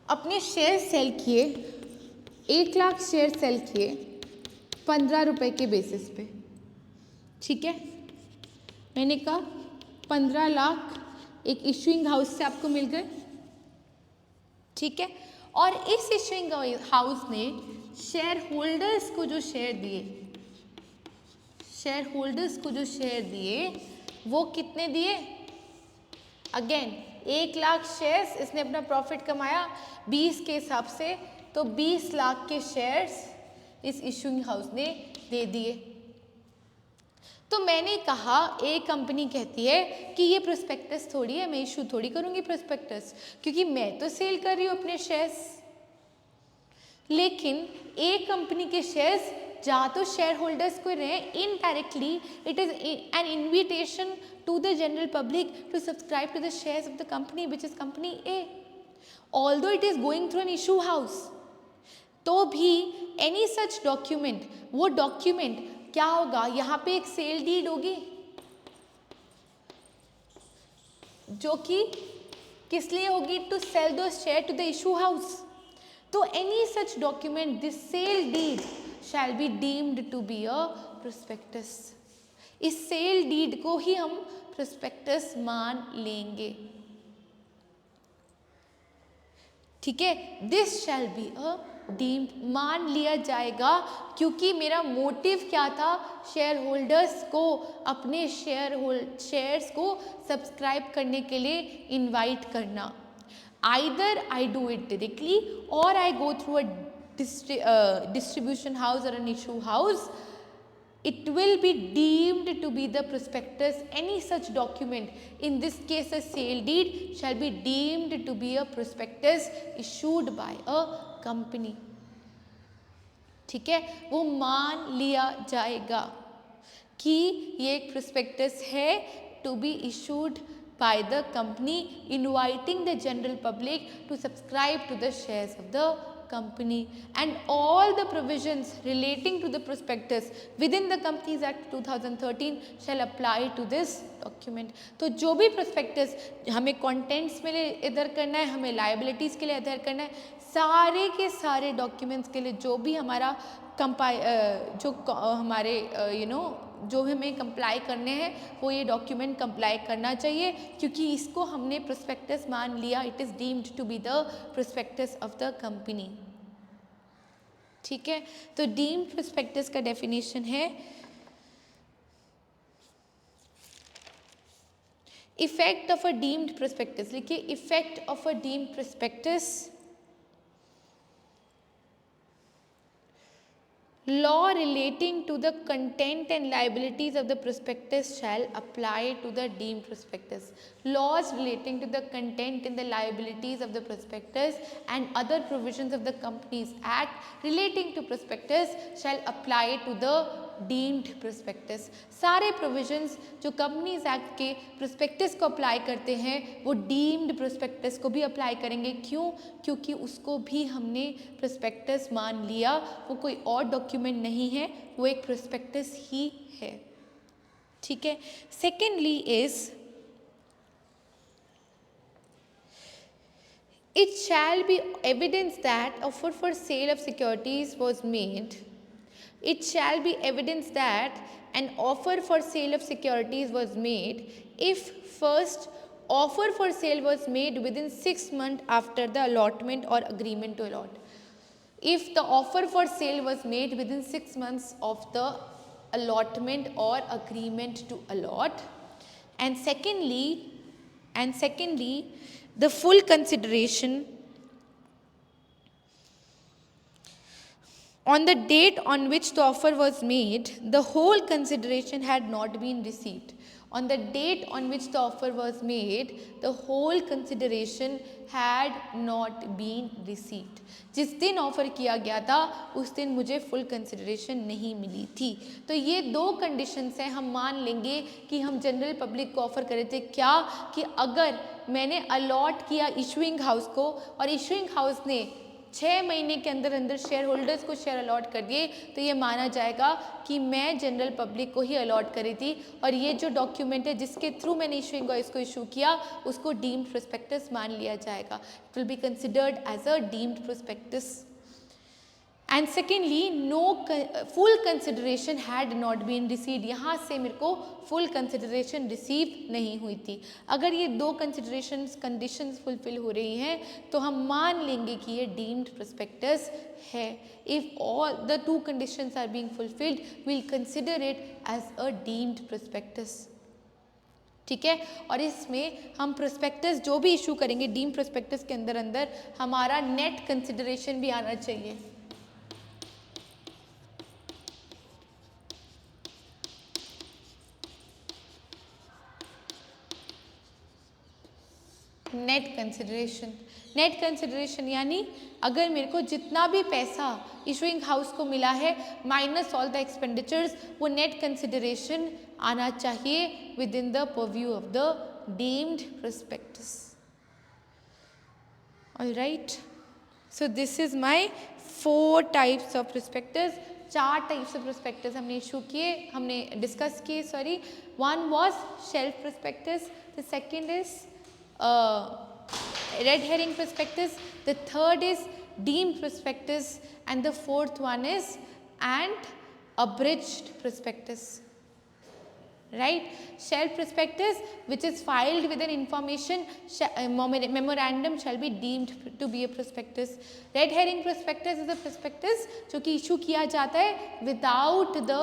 अपने शेयर सेल किए, 1 लाख शेयर सेल किए 15 रुपए के बेसिस पे, ठीक है। मैंने कहा 15 लाख एक इशूइंग हाउस से आपको मिल गए, ठीक है। और इस इशूइंग हाउस ने शेयर होल्डर्स को जो शेयर दिए, शेयर होल्डर्स को जो शेयर दिए वो कितने दिए? अगेन 1 लाख शेयर्स, इसने अपना प्रॉफिट कमाया 20 के हिसाब से, तो 20 लाख के शेयर्स इस इशूइंग हाउस ने दे दिए। तो मैंने कहा, एक कंपनी कहती है कि ये प्रोस्पेक्टस थोड़ी है, मैं इशू थोड़ी करूंगी प्रोस्पेक्टस, क्योंकि मैं तो सेल कर रही हूँ अपने शेयर्स। लेकिन एक कंपनी के शेयर्स जा तो शेयर होल्डर्स को रहे, indirectly it is an invitation to the general public to subscribe to the shares of the company which is company A, although it is going through an issue house. तो भी any such document, वो document क्या होगा, यहाँ पे एक sale deed होगी जो कि किस लिए होगी? टू सेल दो share to the issue house. तो any such document, this sale deed shall be deemed to be a prospectus. इस सेल डीड को ही हम प्रोस्पेक्टस मान लेंगे, ठीक है। This shall be a deemed, मान लिया जाएगा, क्योंकि मेरा मोटिव क्या था? शेयर होल्डर्स को अपने शेयर्स को सब्सक्राइब करने के लिए इनवाइट करना। Either I do it directly or I go through a distribution house or an issue house, it will be deemed to be the prospectus. Any such document, in this case a sale deed, shall be deemed to be a prospectus issued by a company, ठीक है। वो मान लिया जाएगा कि ये एक prospectus है to be issued by the company inviting the general public to subscribe to the shares of the company, and all the provisions relating to the prospectus within the Companies Act 2013 shall apply to this document. तो जो भी prospectus हमें contents में इधर करना है, हमें liabilities के लिए इधर करना है, सारे के सारे documents के लिए जो भी हमारा जो हमारे जो हमें कंप्लाई करने हैं वो ये डॉक्यूमेंट कंप्लाई करना चाहिए, क्योंकि इसको हमने प्रोस्पेक्टस मान लिया, it is deemed to be the prospectus of the company, ठीक है। तो डीम्ड प्रोस्पेक्टस का डेफिनेशन है, effect of a deemed prospectus. लिखिए, effect of a deemed prospectus, law relating to the content and liabilities of the prospectus shall apply to the deemed prospectus. Laws relating to the content and the liabilities of the prospectus and other provisions of the Companies Act relating to prospectus shall apply to the deemed prospectus. सारे provisions जो Companies Act के prospectus को apply करते हैं वो deemed prospectus को भी apply करेंगे। क्यों? क्योंकि उसको भी हमने prospectus मान लिया, वो कोई और डॉक्यूमेंट नहीं है, वो एक prospectus ही है, ठीक है। Secondly is it shall be evidence that offer for sale of securities was made. It shall be evidence that an offer for sale of securities was made if first offer for sale was made within 6 months after the allotment or agreement to allot. If the offer for sale was made within 6 months of the allotment or agreement to allot, and secondly, the full consideration on the date on which the offer was made, the whole consideration had not been received. On the date on which the offer was made, the whole consideration had not been received. जिस दिन offer किया गया था उस दिन मुझे full consideration नहीं मिली थी। तो ये दो कंडीशंस हैं, हम मान लेंगे कि हम जनरल पब्लिक को ऑफर करे थे। क्या कि अगर मैंने अलॉट किया इशूइंग हाउस को और इशूइंग हाउस ने 6 महीने के अंदर अंदर शेयर होल्डर्स को शेयर अलॉट कर दिए तो ये माना जाएगा कि मैं जनरल पब्लिक को ही अलॉट करी थी, और ये जो डॉक्यूमेंट है जिसके थ्रू मैंने इशूइंग इसको इशू किया उसको डीम्ड प्रोस्पेक्टस मान लिया जाएगा. It will be considered as a deemed prospectus. And secondly no full consideration had not been received. यहाँ से मेरे को फुल कंसिडरेशन रिसीव नहीं हुई थी. अगर ये दो कंसिडरेशंस कंडीशंस फुलफिल हो रही हैं तो हम मान लेंगे कि ये डीम्ड प्रोस्पेक्टस है. If all the two conditions are being fulfilled will consider it as a deemed prospectus. ठीक है. और इसमें हम प्रोस्पेक्टस जो भी इशू करेंगे डीम्ड प्रोस्पेक्टस के अंदर अंदर हमारा नेट कंसिडरेशन भी आना चाहिए. नेट कंसिडरेशन यानी अगर मेरे को जितना भी पैसा इशूइंग हाउस को मिला है माइनस ऑल द एक्सपेंडिचर्स, वो नेट कंसिडरेशन आना चाहिए with in the purview of the deemed prospectus. Alright, so this is my 4 types of prospectus. 4 types of prospectus हमने इशू किए, हमने डिस्कस किए. Sorry, one was shelf prospectus, the second is red herring prospectus, the third is deemed prospectus, and the fourth one is and abridged prospectus. Right? Shelf prospectus which is filed with an information memorandum shall be deemed to be a prospectus. Red herring prospectus is a prospectus जो कि issue किया जाता है without the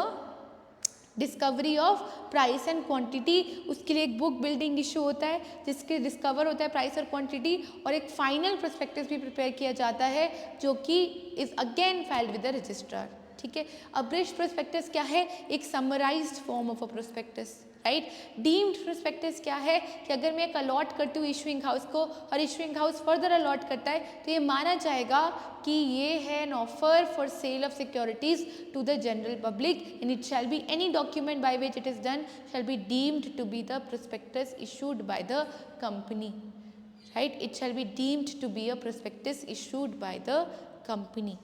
discovery of price and quantity. उसके लिए एक book building issue होता है जिसके डिस्कवर होता है प्राइस और क्वांटिटी, और एक फाइनल प्रोस्पेक्टस भी प्रिपेयर किया जाता है जो कि is again filed with the registrar. ठीक है. अब्रिज्ड प्रोस्पेक्टस क्या है? एक summarised form of a prospectus. Right. Deemed prospectus क्या है कि अगर मैं एक अलॉट करती हूँ इशूइंग हाउस को और इशूइंग हाउस फर्दर अलॉट करता है तो ये माना जाएगा कि ये है an offer for sale of securities to the general public and it shall be any document by which it is done shall be deemed to be the prospectus issued by the company. Right. It shall be deemed to be a prospectus issued by the company.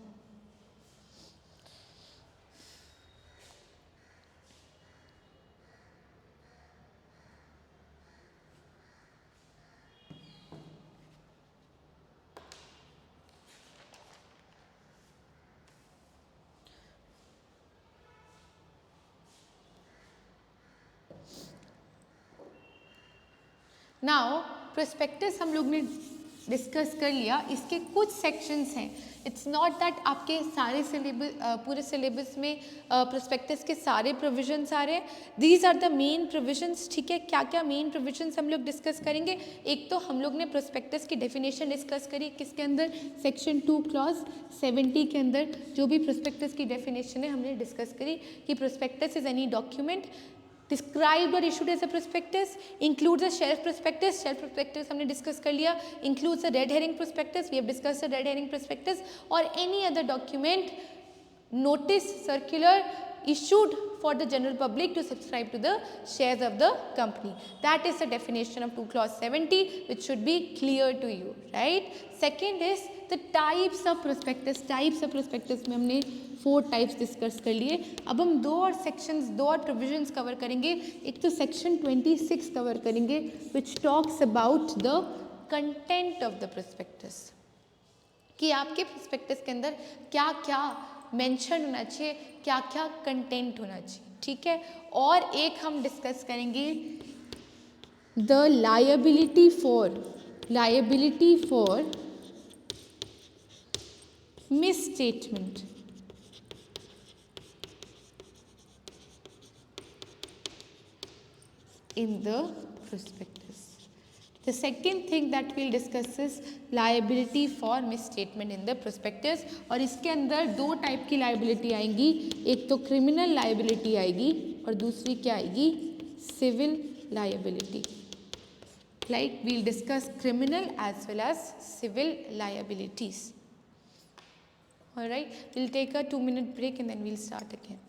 Now prospectus हम लोग ने discuss कर लिया. इसके कुछ sections हैं. It's not that आपके सारे सिलेबस पूरे सिलेबस में प्रोस्पेक्टस के सारे प्रोविजंस आ रहे हैं. These are the main provisions. ठीक है. क्या क्या मेन प्रोविजंस हम लोग डिस्कस करेंगे? एक तो हम लोग ने प्रोस्पेक्टस की डेफिनेशन डिस्कस करी किसके अंदर, सेक्शन 2 क्लॉज 70 के अंदर जो भी प्रोस्पेक्टस की डेफिनेशन है हमने डिस्कस करी कि prospectus is any document described or issued as a prospectus, includes a shelf prospectus. Shelf prospectus हमने डिस्कस कर लिया. Includes a red herring prospectus. We have discussed a red herring prospectus or any other document, notice, circular issued for the general public to subscribe to the shares of the company. That is the definition of 2 clause 70 which should be clear to you, right? Second is the types of prospectus. Types of prospectus में हमने 4 types discuss कर लिए. अब हम 2 और sections 2 और provisions cover करेंगे. एक तो सेक्शन 26 कवर करेंगे which talks about the content of the prospectus, कि आपके प्रोस्पेक्टस के अंदर क्या क्या मेंशन होना चाहिए, क्या क्या कंटेंट होना चाहिए. ठीक है. और एक हम डिस्कस करेंगे the liability for misstatement. In the prospectus. The second thing that we'll discuss is liability for misstatement in the prospectus. और इसके अंदर 2 टाइप की liability आएंगी. एक तो criminal liability आएगी और दूसरी क्या आएगी, civil liability. Like we'll discuss criminal as well as civil liabilities. Alright, we'll take a 2-minute break and then we'll start again.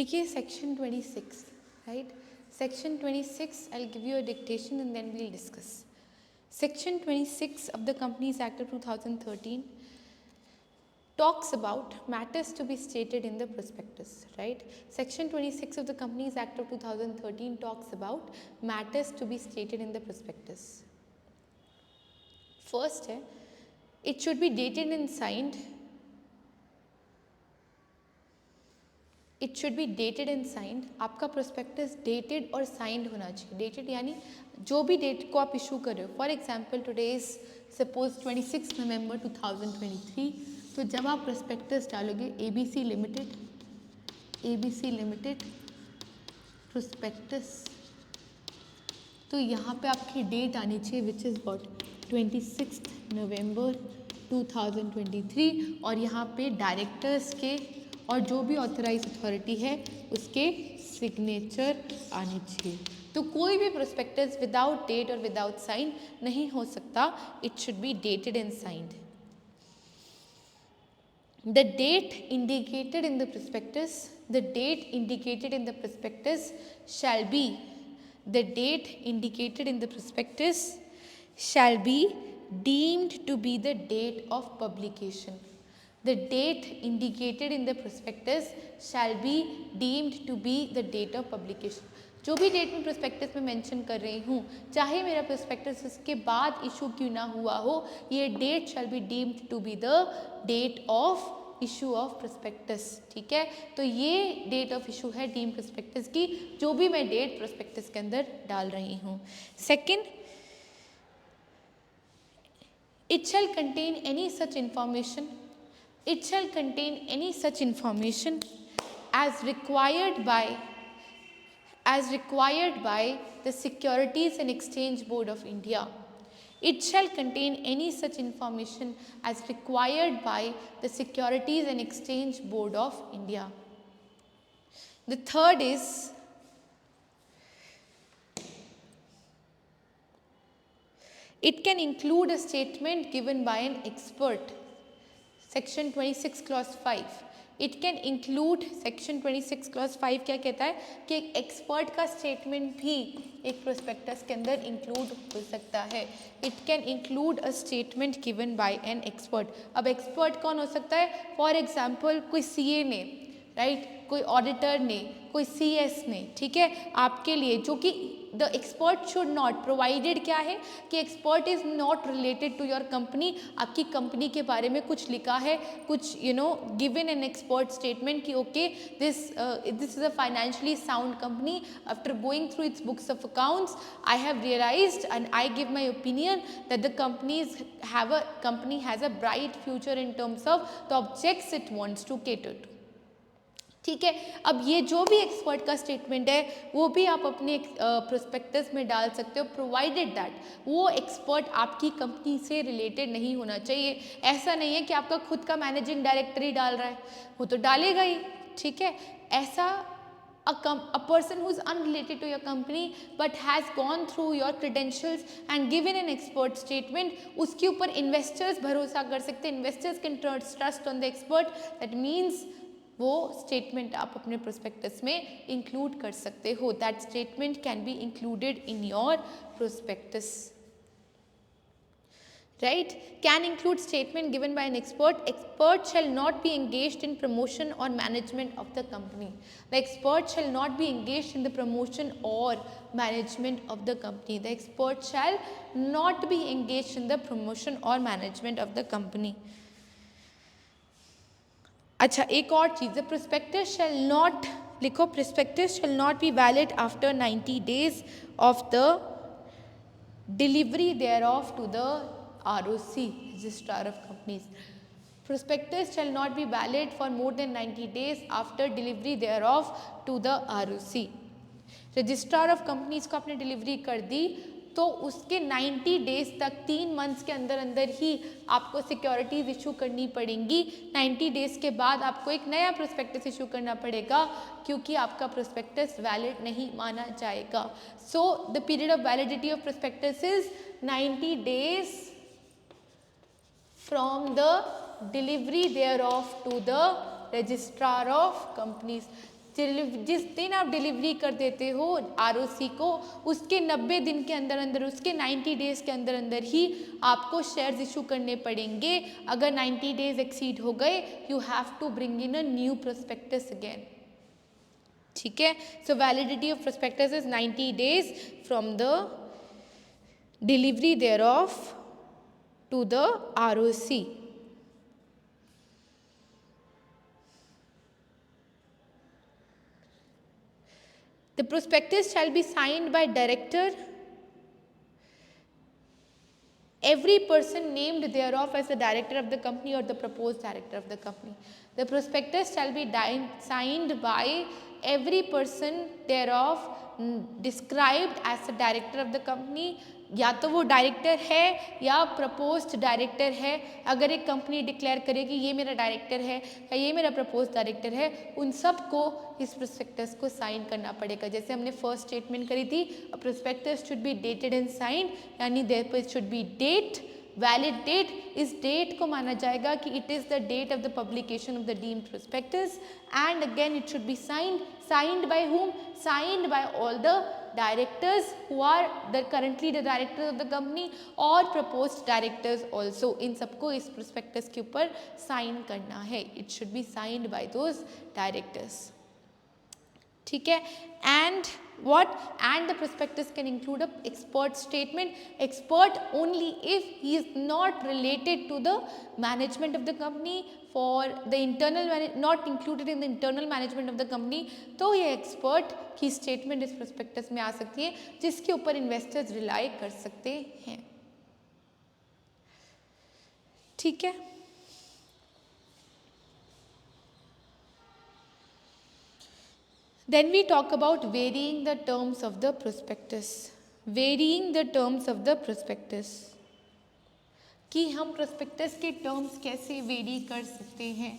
देखिए section 26, right, section 26, I give you a dictation and then we'll discuss. Section 26 of the Companies Act of 2013 talks about matters to be stated in the prospectus, right? Section 26 of the Companies Act of 2013 talks about matters to be stated in the prospectus. First है, it should be dated and signed. It should be dated and signed. आपका prospectus dated और signed होना चाहिए. Dated यानी जो भी date को आप इशू कर रहे हो. For example today is suppose 26 नवंबर 2023. तो जब आप प्रोस्पेक्टस डालोगे ABC लिमिटेड प्रोस्पेक्टस, तो यहाँ पे आपकी डेट आनी चाहिए विच इज़ व्हाट 26 नवंबर 2023. और यहाँ पे डायरेक्टर्स के और जो भी ऑथराइज अथॉरिटी है उसके सिग्नेचर आने चाहिए. तो कोई भी प्रोस्पेक्टस विदाउट डेट और विदाउट साइन नहीं हो सकता. It should be dated and signed. The date indicated in the prospectus, the date indicated in the prospectus shall be, the date indicated in the prospectus shall be deemed to be the date of publication. The date indicated in the prospectus shall be deemed to be the date of publication. जो भी date में prospectus में mention कर रही हूँ, चाहे मेरा prospectus इसके बाद इशू क्यों ना हुआ हो, ये date shall be deemed to be the date of issue of prospectus. ठीक है, तो ये डेट ऑफ इशू है डीम प्रोस्पेक्टस की, जो भी मैं डेट प्रोस्पेक्टस के अंदर डाल रही हूँ. Second, it shall contain any such information, it shall contain any such information as required by the Securities and Exchange Board of India. It shall contain any such information as required by the Securities and Exchange Board of India. The third is it can include a statement given by an expert. Section 26 clause 5. It can include section 26 clause 5 क्या कहता है कि एक expert का statement भी एक prospectus के अंदर इंक्लूड हो सकता है. It can include a statement given by an expert. अब एक्सपर्ट कौन हो सकता है? फॉर एग्जाम्पल कोई CA ने, राइट, कोई ऑडिटर ने, कोई CS ने, ठीक है, आपके लिए, जो कि the expert should not, provided क्या है कि expert is not related to your company. आपकी कंपनी के बारे में कुछ लिखा है, कुछ गिवन एन एक्सपर्ट स्टेटमेंट कि okay this is a financially sound company. After going through its books of accounts I have realised and I give my opinion that the company has a bright future in terms of the objects it wants to cater to. ठीक है, अब ये जो भी expert का statement है वो भी आप अपने प्रोस्पेक्टस में डाल सकते हो, प्रोवाइडेड दैट वो एक्सपर्ट आपकी कंपनी से रिलेटेड नहीं होना चाहिए. ऐसा नहीं है कि आपका खुद का मैनेजिंग डायरेक्टर ही डाल रहा है, वो तो डालेगा ही. ठीक है, ऐसा a person who is unrelated to your company but has gone through your credentials and given an expert statement, उसके ऊपर इन्वेस्टर्स भरोसा कर सकते हैं. Investors can trust on the expert. That means वो स्टेटमेंट आप अपने प्रोस्पेक्टस में इंक्लूड कर सकते हो. That statement can be included in your prospectus, right. Can include statement given by an expert. Expert shall not be engaged in promotion और management of the company. The expert shall not be engaged in the promotion और management of the company. The expert shall not be engaged in the promotion और management of the company. अच्छा, एक और चीज़ है, prospectus shall not, लिखो, prospectus shall not be valid after 90 days of the delivery thereof to the ROC, registrar of companies. Prospectus shall not be valid for more than 90 days after delivery thereof to the ROC. Registrar of companies को आपने delivery कर दी तो उसके 90 days तक, 3 months के अंदर अंदर ही आपको सिक्योरिटीज इशू करनी पड़ेंगी. 90 days के बाद आपको एक नया प्रोस्पेक्टस इशू करना पड़ेगा क्योंकि आपका प्रोस्पेक्टस वैलिड नहीं माना जाएगा. So the period of validity of prospectus is 90 days from the delivery thereof to the registrar of companies. जिस दिन आप डिलीवरी कर देते हो ROC को, उसके 90 दिन के अंदर अंदर, उसके 90 डेज़ के अंदर अंदर ही आपको शेयर्स इशू करने पड़ेंगे. अगर 90 डेज एक्सीड हो गए, you have to bring in a new prospectus again. ठीक है. So validity of prospectus is 90 days from the delivery thereof to the ROC. The prospectus shall be signed by director, every person named thereof as the director of the company or the proposed director of the company. The prospectus shall be signed by every person thereof described as the director of the company. या तो वो director है या proposed director है. अगर एक company declare करे कि ये मेरा डायरेक्टर है या ये मेरा प्रपोज्ड डायरेक्टर है, उन सब को इस प्रोस्पेक्टस को साइन करना पड़ेगा. जैसे हमने फर्स्ट स्टेटमेंट करी थी, a prospectus should be dated and signed, यानी देयर पर should be date, valid date. इस डेट को माना जाएगा कि it is the date of the publication of the deemed prospectus. And again it should be signed by whom? Signed by all the directors who are currently the directors of the company or proposed directors also. इन सबको इस prospectus के ऊपर sign करना है. It should be signed by those directors. ठीक है. And what? And the prospectus can include a expert statement. Expert only if he is not related to the management of the company, for the internal not included in the internal management of the company. तो ये expert की statement इस prospectus में आ सकती है, जिसके ऊपर investors rely कर सकते हैं. ठीक है. Then we talk about varying the terms of the prospectus. Varying the terms of the prospectus. कि हम prospectus के terms कैसे vary कर सकते हैं.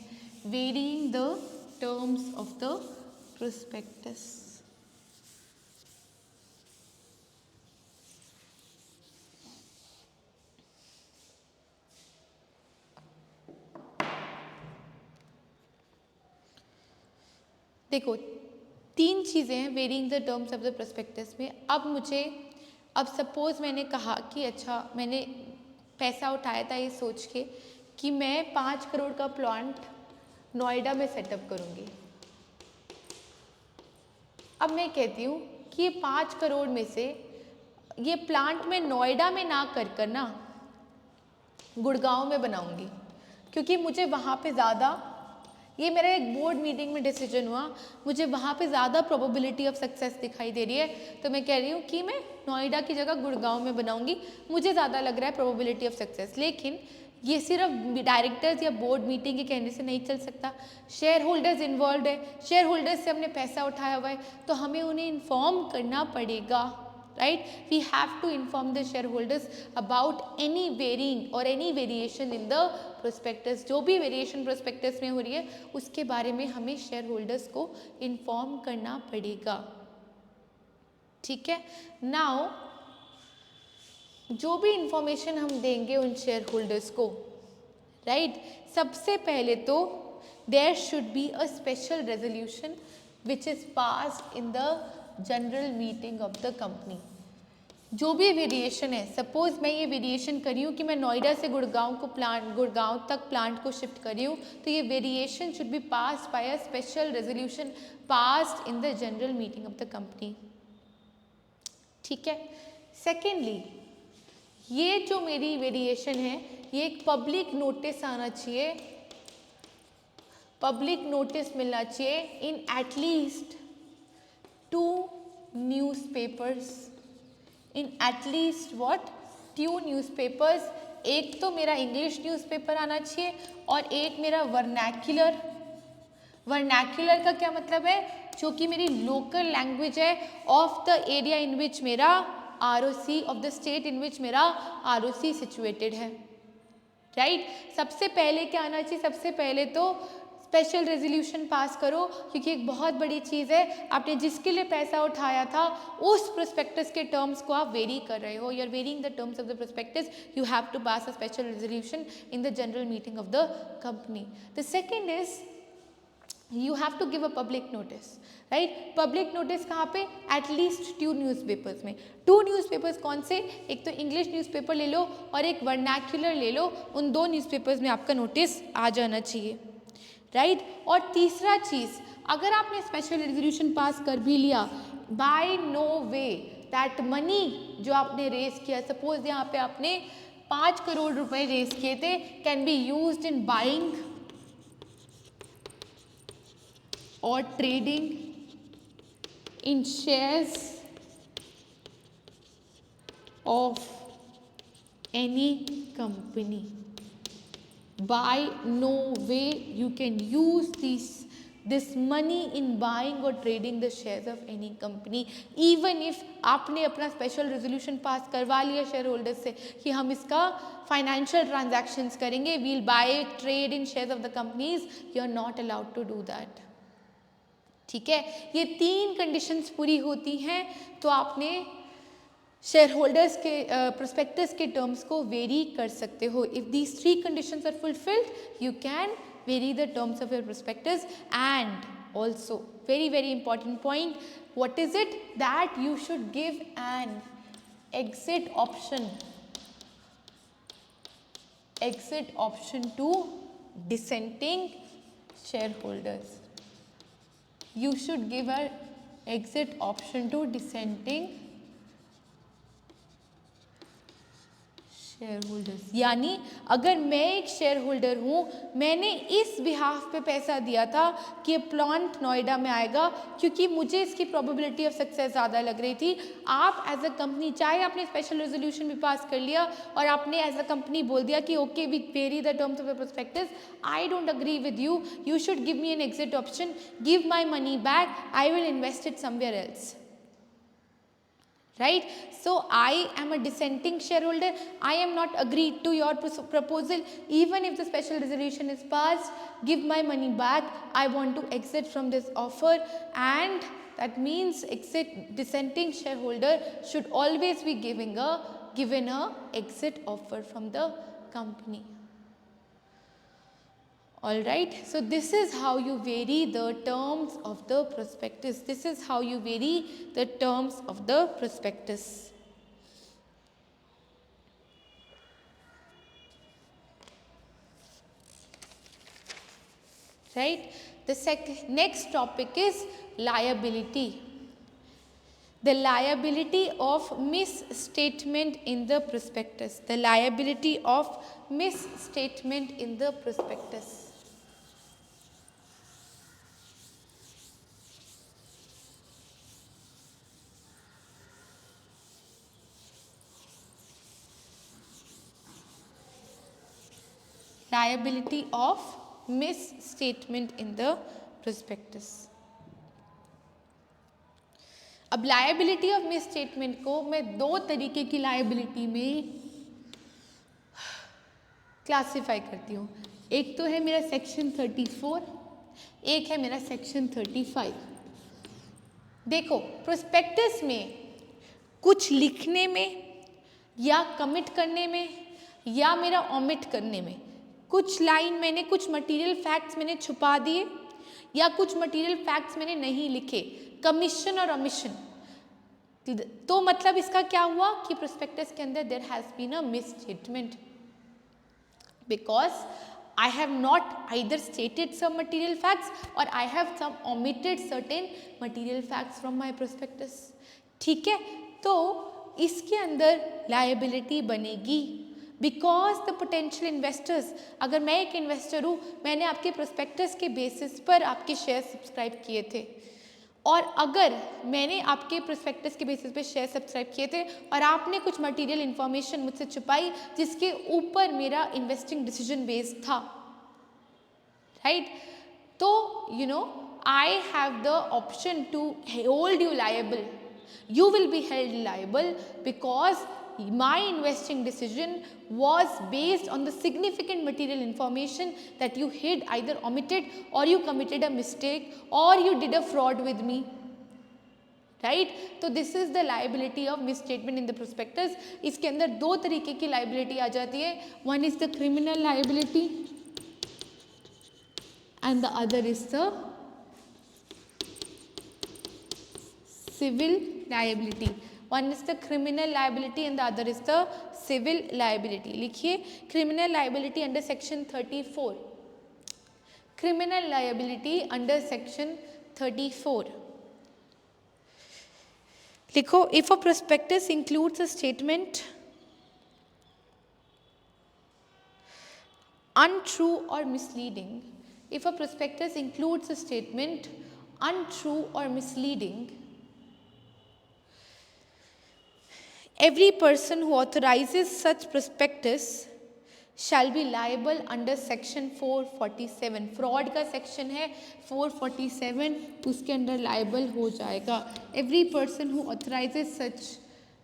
Varying the terms of the prospectus. देखो, 3 चीज़ें हैं varying the terms of the prospectus में. अब सपोज़ मैंने कहा कि अच्छा, मैंने पैसा उठाया था ये सोच के कि मैं 5 करोड़ का प्लांट नोएडा में सेटअप करूँगी. अब मैं कहती हूँ कि ये 5 करोड़ में से ये प्लांट मैं नोएडा में ना कर ना गुड़गांव में बनाऊँगी, क्योंकि मुझे वहाँ पे ज़्यादा, ये मेरा एक बोर्ड मीटिंग में डिसीजन हुआ, मुझे वहाँ पे ज़्यादा प्रोबेबिलिटी ऑफ सक्सेस दिखाई दे रही है, तो मैं कह रही हूँ कि मैं नोएडा की जगह गुड़गांव में बनाऊँगी, मुझे ज़्यादा लग रहा है प्रोबेबिलिटी ऑफ सक्सेस. लेकिन ये सिर्फ डायरेक्टर्स या बोर्ड मीटिंग के कहने से नहीं चल सकता. शेयर होल्डर्स इन्वॉल्व है, शेयर होल्डर्स से हमने पैसा उठाया हुआ है, तो हमें उन्हें इन्फॉर्म करना पड़ेगा. Right? We have to inform the shareholders about any varying or any variation in the prospectus. जो भी variation prospectus में हो रही है, उसके बारे में हमें shareholders को inform करना पड़ेगा. ठीक है. Now, जो भी information हम देंगे उन shareholders को, right? सबसे पहले तो there should be a special resolution which is passed in the general meeting of the company. जो भी वेरिएशन है, सपोज मैं ये वेरिएशन करी हूँ कि मैं नोएडा से गुड़गांव तक प्लांट को शिफ्ट करी हूँ, तो ये variation should be passed by a special resolution passed in the general meeting of the company. ठीक है. सेकेंडली, ये जो मेरी वेरिएशन है, ये एक पब्लिक नोटिस आना चाहिए, पब्लिक नोटिस मिलना चाहिए in at least 2 newspapers. In at least what? 2 newspapers. एक तो मेरा इंग्लिश न्यूज़पेपर आना चाहिए और एक मेरा वर्नैक्युलर. वर्नैक्युलर का क्या मतलब है? जो कि मेरी लोकल लैंग्वेज है of the area in which मेरा ROC, of the state in which मेरा ROC सिचुएटेड है. राइट. सबसे पहले क्या आना चाहिए? सबसे पहले तो स्पेशल रेजोल्यूशन पास करो, क्योंकि एक बहुत बड़ी चीज़ है, आपने जिसके लिए पैसा उठाया था उस प्रोस्पेक्टस के टर्म्स को आप वेरी कर रहे हो. You are varying the terms of the prospectus, you have to pass a special resolution in the general meeting of the company. The second is you have to give a public notice, right? public notice कहाँ पे? at least 2 newspapers में. 2 newspapers कौन से? एक तो English newspaper ले लो और एक वर्नाक्युलर ले लो. उन 2 न्यूज़पेपर्स में आपका नोटिस आ जाना चाहिए, राइट? और तीसरा चीज़, अगर आपने स्पेशल रेजोल्यूशन पास कर भी लिया, by no way that money जो आपने रेज किया, सपोज यहाँ पे आपने 5 करोड़ रुपए रेज किए थे, can be used in buying or trading in shares of any company. By no way you can use this money in buying or trading the shares of any company, even if आपने अपना special resolution pass करवा लिया share holders से कि हम इसका financial transactions करेंगे, we'll buy trade in shares of the companies, you are not allowed to do that. ठीक है, ये 3 कंडीशंस पूरी होती हैं तो आपने शेयर होल्डर्स के प्रोस्पेक्टस के टर्म्स को वेरी कर सकते हो. If these 3 conditions are fulfilled you can vary the terms of your prospectus. And also very very important point, what is it? That you should give an exit option to dissenting shareholders. You should give an exit option to dissenting share holders. यानी अगर मैं एक share holder हूँ, मैंने इस behalf पे पैसा दिया था कि प्लांट नोएडा में आएगा क्योंकि मुझे इसकी प्रोबेबिलिटी ऑफ सक्सेस ज़्यादा लग रही थी. आप एज अ कंपनी, चाहे आपने स्पेशल रेजोल्यूशन भी पास कर लिया और आपने एज अ कंपनी बोल दिया कि okay we vary the terms of your prospectus, I don't agree with you, you should give me an exit option, give my money back, I will invest it somewhere else. Right? So I am a dissenting shareholder. I am not agreed to your proposal. Even if the special resolution is passed, give my money back. I want to exit from this offer, and that means dissenting shareholder should always be given a exit offer from the company. All right, so this is how you vary the terms of the prospectus. This is how you vary the terms of the prospectus. Right, the next topic is liability. The liability of misstatement in the prospectus. The liability of misstatement in the prospectus. Liability of misstatement in the prospectus. अब liability of misstatement को मैं 2 तरीके की liability में classify करती हूँ. एक तो है मेरा सेक्शन 34, एक है मेरा सेक्शन 35. देखो, प्रोस्पेक्टस में कुछ लिखने में या कमिट करने में या मेरा ओमिट करने में, कुछ लाइन मैंने, कुछ मटेरियल फैक्ट्स मैंने छुपा दिए या कुछ मटेरियल फैक्ट्स मैंने नहीं लिखे, कमीशन और ओमिशन, तो मतलब इसका क्या हुआ कि प्रोस्पेक्टस के अंदर there has been a misstatement because I have not either stated some material facts or I have some omitted certain material facts from my prospectus. ठीक है, तो इसके अंदर liability बनेगी बिकॉज द पोटेंशियल इन्वेस्टर्स, अगर मैं एक इन्वेस्टर हूँ, मैंने आपके प्रोस्पेक्टस के बेसिस पर आपके शेयर सब्सक्राइब किए थे और अगर मैंने आपके प्रोस्पेक्टस के बेसिस पे शेयर सब्सक्राइब किए थे और आपने कुछ मटेरियल इन्फॉर्मेशन मुझसे छुपाई जिसके ऊपर मेरा इन्वेस्टिंग डिसीजन बेस्ड था, राइट, तो you know I have the option to hold you liable. You will be held liable because my investing decision was based on the significant material information that you hid, either omitted or you committed a mistake or you did a fraud with me, right? तो this is the liability of misstatement in the prospectus. इसके अंदर 2 तरीके की liability आ जाती है. One is the criminal liability and the other is the civil liability. One is the criminal liability and the other is the civil liability. लिखिए criminal liability under section 34. Criminal liability under section 34. लिखो if a prospectus includes a statement untrue or misleading. If a prospectus includes a statement untrue or misleading, every person who authorizes such prospectus shall be liable under section 447. Fraud का section है 447, उसके under liable हो जाएगा. Every person who authorizes such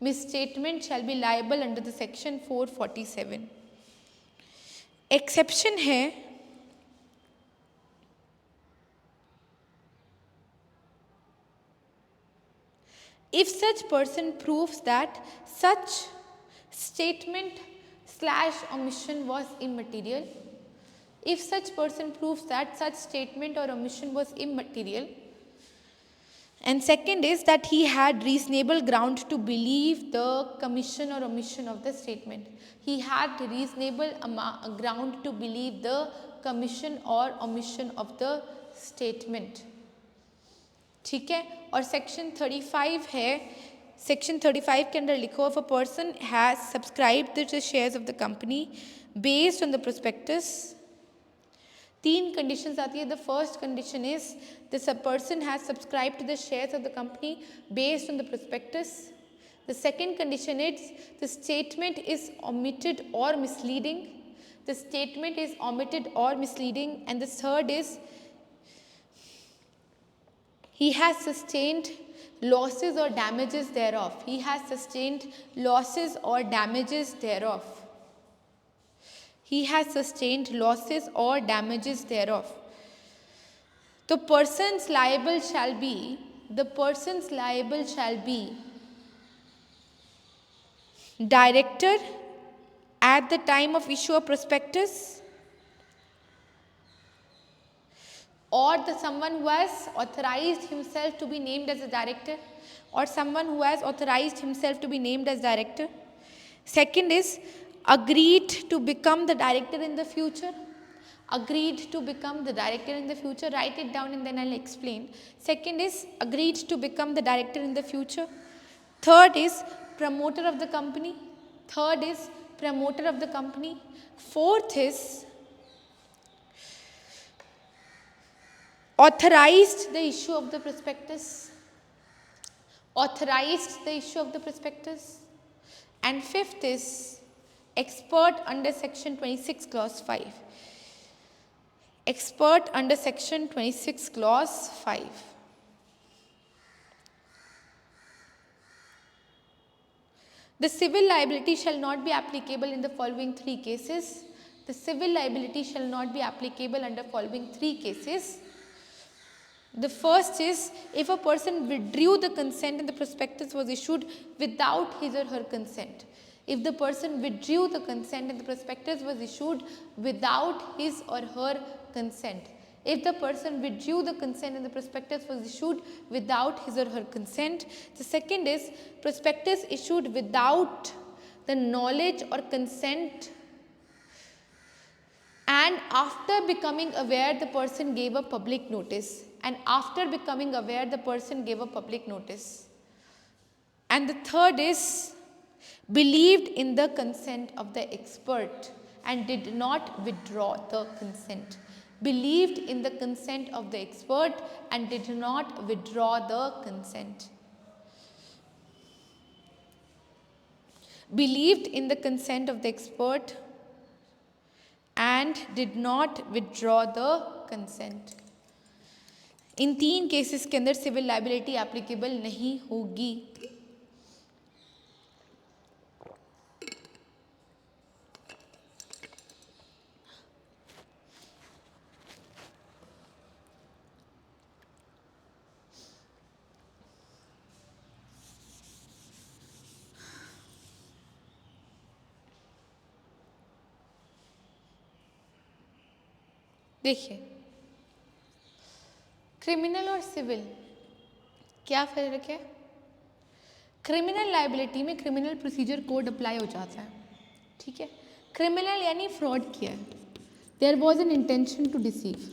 misstatement shall be liable under the section 447. Exception है if such person proves that such statement / omission was immaterial. If such person proves that such statement or omission was immaterial. And second is that he had reasonable ground to believe the commission or omission of the statement. He had reasonable ground to believe the commission or omission of the statement. ठीक है. और section 35 है. Section 35 के अंदर लिखो if a person has subscribed the shares of the company based on the prospectus. 3 conditions आती है. The first condition is this person has subscribed to the shares of the company based on the prospectus. The second condition is the statement is omitted or misleading. The statement is omitted or misleading. And the third is he has sustained losses or damages thereof. He has sustained losses or damages thereof. He has sustained losses or damages thereof. The persons liable shall be director at the time of issue of prospectus, or someone who has authorized himself to be named as a director, or someone who has authorized himself to be named as director. Second is agreed to become the director in the future. Agreed to become the director in the future. Write it down and then I'll explain. Second is agreed to become the director in the future. Third is promoter of the company. Fourth is authorized the issue of the prospectus. And fifth is expert under section 26 clause 5. Expert under section 26 clause 5. The civil liability shall not be applicable in the following 3 cases. The civil liability shall not be applicable under following 3 cases. The first is if a person withdrew the consent and the prospectus was issued without his or her consent. If the person withdrew the consent and the prospectus was issued without his or her consent. If the person withdrew the consent and the prospectus was issued without his or her consent. The second is prospectus issued without the knowledge or consent, and after becoming aware the person gave a public notice. And the third is believed in the consent of the expert and did not withdraw the consent. Believed in the consent of the expert and did not withdraw the consent. Believed in the consent of the expert and did not withdraw the consent. In 3 cases के अंदर civil liability applicable नहीं होगी. देखिए criminal और civil क्या फ़र्क है. Criminal liability में क्रिमिनल प्रोसीजर कोड अप्लाई हो जाता है, ठीक है। क्रिमिनल यानी फ्रॉड किया है, there was an intention to deceive.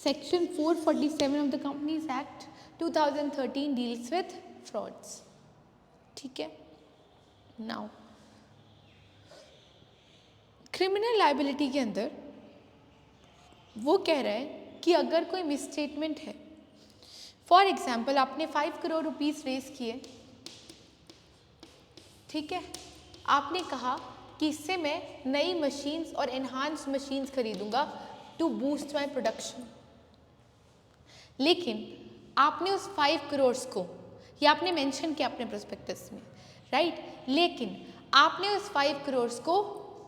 Section 447 of the companies act 2013 deals with frauds, ठीक है। नाउ क्रिमिनल लाइबिलिटी के अंदर वो कह रहा है कि अगर कोई मिसस्टेटमेंट है, फॉर एग्जाम्पल आपने 5 करोड़ रुपीस रेस किए, ठीक है, आपने कहा कि इससे मैं नई मशीन्स और एनहांस्ड मशीन्स खरीदूंगा टू बूस्ट माय प्रोडक्शन, लेकिन आपने उस 5 करोड़ को, ये आपने मेंशन किया अपने प्रोस्पेक्टस में, राइट, लेकिन आपने उस 5 करोड़ को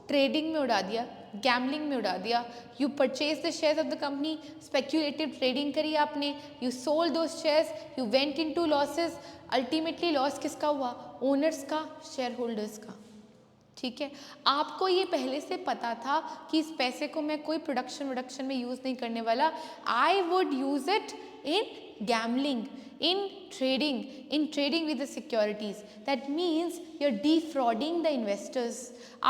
ट्रेडिंग में उड़ा दिया, गैम्बलिंग में उड़ा दिया। You purchase the shares of the company, speculative trading करी आपने, you sold those shares, you went into losses, ultimately loss किसका हुआ? ओनर्स का, शेयर होल्डर्स का, ठीक है। आपको ये पहले से पता था कि इस पैसे को मैं कोई प्रोडक्शन में यूज़ नहीं करने वाला, I would use it in gambling, in trading with the securities. That means you're defrauding the investors.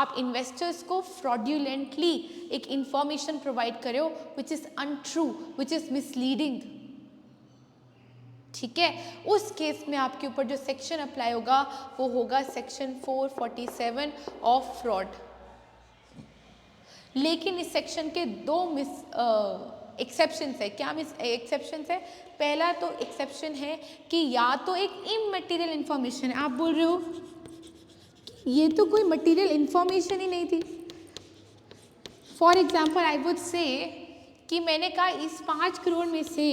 आप investors को fraudulently एक information provide करे हो which is untrue, which is misleading, ठीक है। उस केस में आपके ऊपर जो सेक्शन अप्लाई होगा वो होगा सेक्शन 447 ऑफ फ्रॉड। लेकिन इस सेक्शन के दो एक्सेप्शंस है। क्या एक्सेप्शंस है? पहला तो एक्सेप्शन है कि या तो एक इमटेरियल इंफॉर्मेशन है, आप बोल रहे हो ये तो कोई मटेरियल इंफॉर्मेशन ही नहीं थी। For example I would say कि मैंने कहा इस 5 करोड़ में से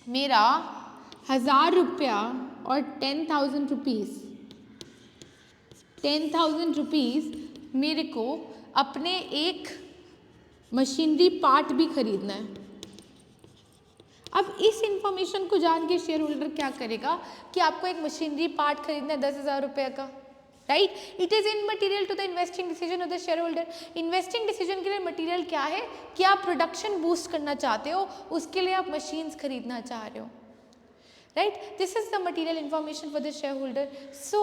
मेरा 1000 रुपया और 10,000 रुपीज़ 10,000 रुपीज़ मेरे को अपने एक मशीनरी पार्ट भी खरीदना है। अब इस इंफॉर्मेशन को जान के शेयर होल्डर क्या करेगा कि आपको एक मशीनरी पार्ट खरीदना है 10,000 रुपये का, right. It is in material to the investing decision of the shareholder. Investing decision के लिए मटीरियल क्या है कि आप प्रोडक्शन बूस्ट करना चाहते हो, उसके लिए आप मशीन्स खरीदना चाह रहे हो, right? This is the material information for the shareholder. So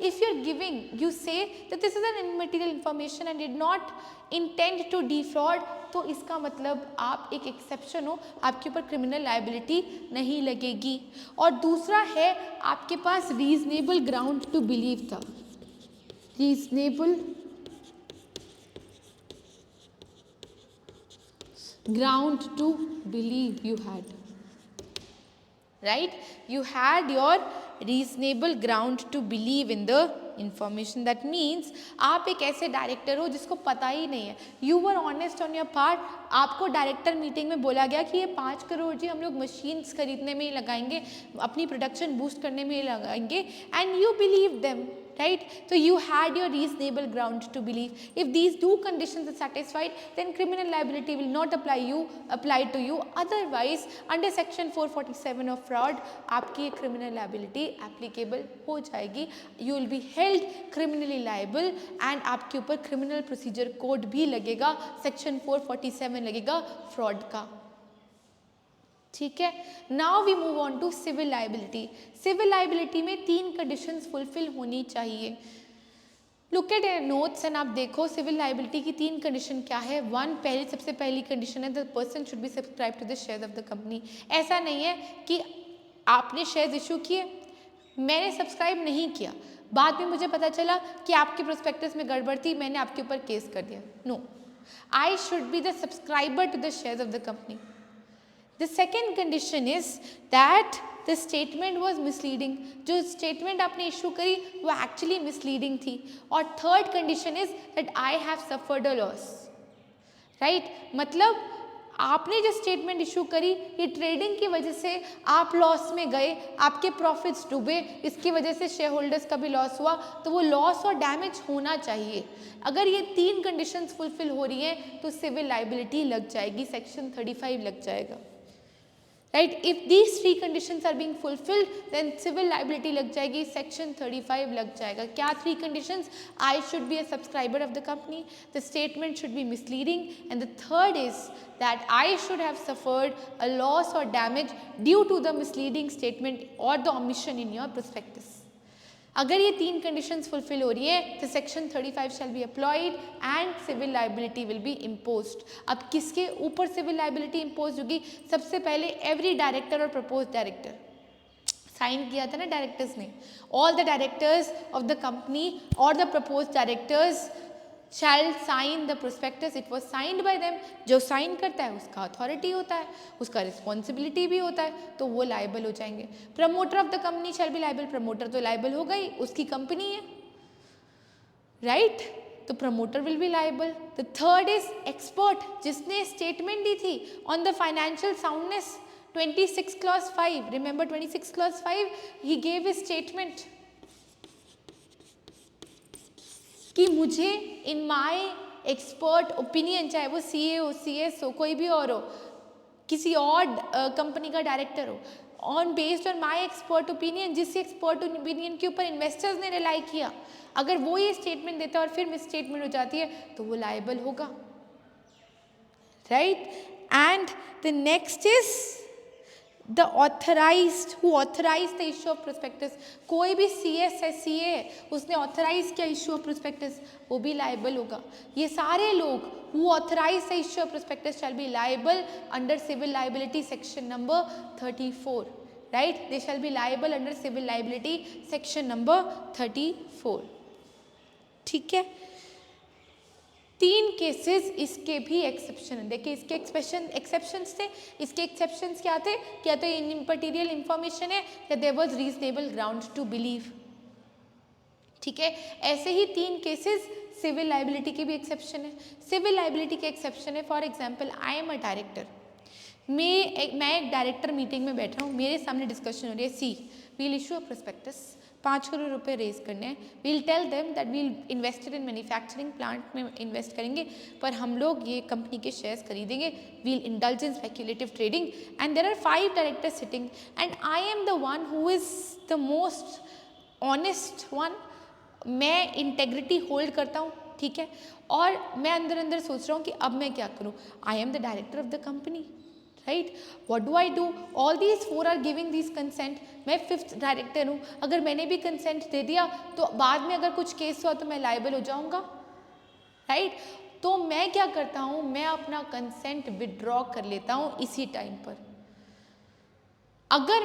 if you are giving, you say that this is an immaterial information and did not intend to defraud, तो इसका मतलब आप एक एक्सेप्शन हो, आपके ऊपर क्रिमिनल लाइबिलिटी नहीं लगेगी। और दूसरा है आपके पास रीजनेबल ग्राउंड टू बिलीव था, reasonable ground to believe you had, right? You had your reasonable ground to believe in the information. That means आप एक ऐसे डायरेक्टर हो जिसको पता ही नहीं है, you were honest on your part। आपको डायरेक्टर मीटिंग में बोला गया कि ये 5 करोड़ जी हम लोग मशीन्स खरीदने में ही लगाएंगे, अपनी प्रोडक्शन बूस्ट करने में ही लगाएंगे, and you believe them, right? So you had your reasonable ground to believe. If these two conditions are satisfied, then criminal liability will not apply to you. Otherwise, under section 447 of fraud, आपकी criminal liability applicable हो जाएगी। You will be held criminally liable and आपके ऊपर criminal procedure code भी लगेगा, section 447 लगेगा fraud का, ठीक है। Now we move on to civil liability. Civil liability में 3 कंडीशंस फुलफिल होनी चाहिए। लुक एट नोट्स एंड आप देखो सिविल लाइबिलिटी की 3 कंडीशन क्या है। 1, सबसे पहली कंडीशन है the person should be subscribe to the shares of the company. ऐसा नहीं है कि आपने शेयर्स इशू किए, मैंने सब्सक्राइब नहीं किया, बाद में मुझे पता चला कि आपके प्रोस्पेक्टस में गड़बड़ थी, मैंने आपके ऊपर केस कर दिया। No, I should be the subscriber to the shares of the company. The second condition is that the statement was misleading। जो statement आपने issue करी वो actually misleading थी। और third condition is that I have suffered a loss, right? मतलब आपने जो statement issue करी ये trading की वजह से आप loss में गए, आपके profits डूबे, इसकी वजह से shareholders का भी loss हुआ, तो वो loss और damage होना चाहिए। अगर ये 3 conditions fulfill हो रही हैं तो civil liability लग जाएगी, section 35 लग जाएगा, right. If these 3 conditions are being fulfilled then civil liability लग जाएगी, सेक्शन 35 लग जाएगा. क्या 3 conditions? I should be a subscriber of the company, the statement should be misleading, and the third is that I should have suffered a loss or damage due to the misleading statement or the omission in your prospectus. अगर ये 3 conditions fulfil हो रही है तो section 35 shall be applied and civil liability will be imposed. अब किसके ऊपर civil liability impose होगी? सबसे पहले एवरी डायरेक्टर और प्रपोज डायरेक्टर. साइन किया था ना डायरेक्टर्स ने. All the directors of the company और the propose directors shall sign the prospectus. It was signed by them. जो साइन करता है उसका अथॉरिटी होता है, उसका रिस्पॉन्सिबिलिटी भी होता है, तो वो लाइबल हो जाएंगे. Promoter of the company shall be liable. Promoter तो लाइबल हो गई, उसकी कंपनी है, राइट? तो promoter will be liable. The third is expert, जिसने स्टेटमेंट दी थी on the financial soundness. 26 clause 5, remember 26 clause 5, he gave a statement कि मुझे इन माय एक्सपर्ट ओपिनियन, चाहे वो सीए हो, सीएस हो, कोई भी और हो, किसी और कंपनी का डायरेक्टर हो, on based on my expert opinion, जिस एक्सपर्ट ओपिनियन के ऊपर इन्वेस्टर्स ने रिलाई किया, अगर वो ये स्टेटमेंट देता है और फिर मिस स्टेटमेंट हो जाती है तो वो लायबल होगा, right? And the next is the authorised, who authorise the issue of prospectus. कोई भी सीएस है, सीए है, उसने ऑथराइज किया इशू ऑफ प्रोस्पेक्टस, वो भी लायबल होगा. ये सारे लोग who authorise the issue of prospectus shall be liable under civil liability section number 34, right? They shall be liable under civil liability section number 34. ठीक है. 3 केसेस इसके भी एक्सेप्शन है. देखिए इसके एक्सेप्शंस थे. इसके एक्सेप्शंस क्या थे? क्या तो इम्मटेरियल इंफॉर्मेशन है या there was reasonable ground to believe. ठीक है. ऐसे ही 3 केसेस सिविल लाइबिलिटी के भी एक्सेप्शन है. सिविल लाइबिलिटी के एक्सेप्शन है, for example I am a director. मैं एक डायरेक्टर मीटिंग में बैठा हूँ, मेरे सामने डिस्कशन हो रही है. See we'll issue a prospectus, 5 crore रुपए रेज करने हैं. We'll tell them that we'll invested in manufacturing plant में इन्वेस्ट करेंगे, पर हम लोग ये कंपनी के शेयर्स खरीदेंगे. We'll indulge in speculative trading and there are 5 directors sitting and I am the one who is the most honest one. मैं integrity hold करता हूँ, ठीक है, और मैं अंदर अंदर सोच रहा हूँ कि अब मैं क्या करूँ. I am the director of the company, right? What do I do? All these 4 are giving this consent. मैं 5th डायरेक्टर हूँ. अगर मैंने भी कंसेंट दे दिया तो बाद में अगर कुछ केस हुआ तो मैं लायबल हो जाऊँगा, राइट? तो मैं क्या करता हूँ, मैं अपना कंसेंट विड्रॉ कर लेता हूँ इसी टाइम पर. अगर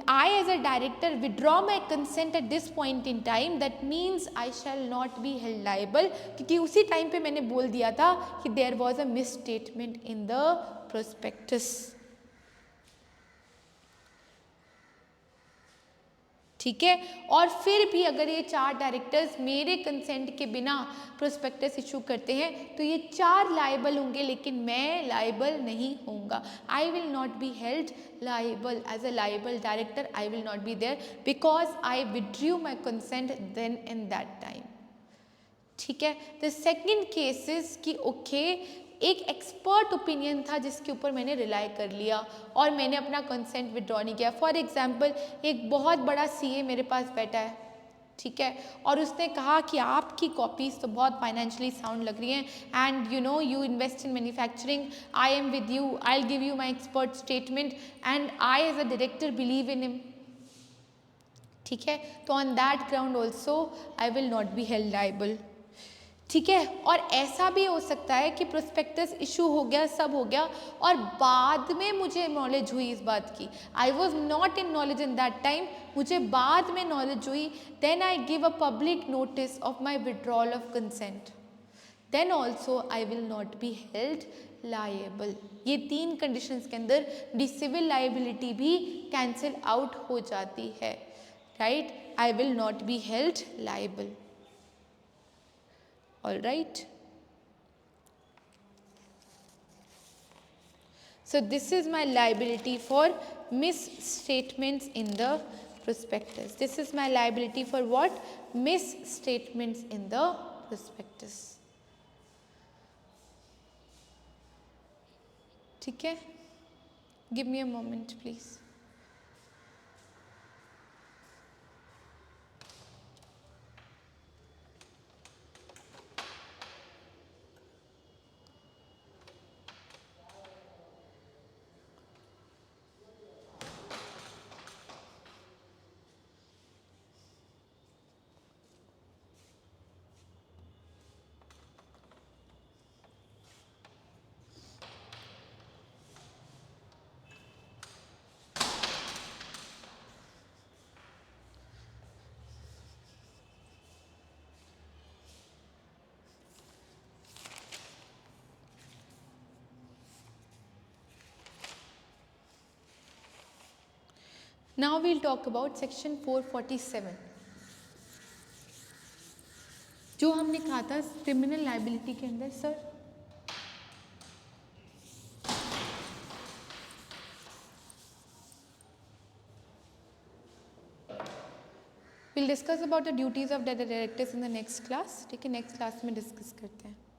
I as a director withdraw my consent at this point in time, that means I shall not be held liable, क्योंकि उसी टाइम पे मैंने बोल दिया था कि there was a misstatement in the prospectus. ठीक है. और फिर भी अगर ये 4 डायरेक्टर्स मेरे कंसेंट के बिना प्रोस्पेक्टस इशू करते हैं तो ये 4 लायबल होंगे, लेकिन मैं लायबल नहीं होऊंगा. I will not be held liable as a liable director. I will not be there because I withdrew my consent then in that time. ठीक है. द सेकेंड केसेस की ओके एक एक्सपर्ट ओपिनियन था जिसके ऊपर मैंने रिलाई कर लिया और मैंने अपना कंसेंट विड्रॉ नहीं किया. फॉर एग्जांपल एक बहुत बड़ा सीए मेरे पास बैठा है, ठीक है, और उसने कहा कि आपकी कॉपीज़ तो बहुत फाइनेंशियली साउंड लग रही हैं and you know you invest in manufacturing. I am with you, I will give you my expert statement and I as a director believe in him. ठीक है. तो on that ground also I will not be held liable. ठीक है. और ऐसा भी हो सकता है कि प्रोस्पेक्टस इशू हो गया, सब हो गया, और बाद में मुझे नॉलेज हुई इस बात की. I was not in knowledge in that time, मुझे बाद में नॉलेज हुई. Then I give a public notice of my withdrawal of consent. Then also I will not be held liable. ये 3 कंडीशंस के अंदर दी सिविल लाइबिलिटी भी cancel out हो जाती है, right? I will not be held liable. All right. So this is my liability for misstatements in the prospectus. This is my liability for what? Misstatements in the prospectus. ठीक है. Give me a moment please. Now we'll talk about section 447 जो हमने कहा था criminal liability के अंदर. Sir we'll discuss about the duties of the directors in the next class. ठीक है, नेक्स्ट क्लास में डिस्कस करते हैं.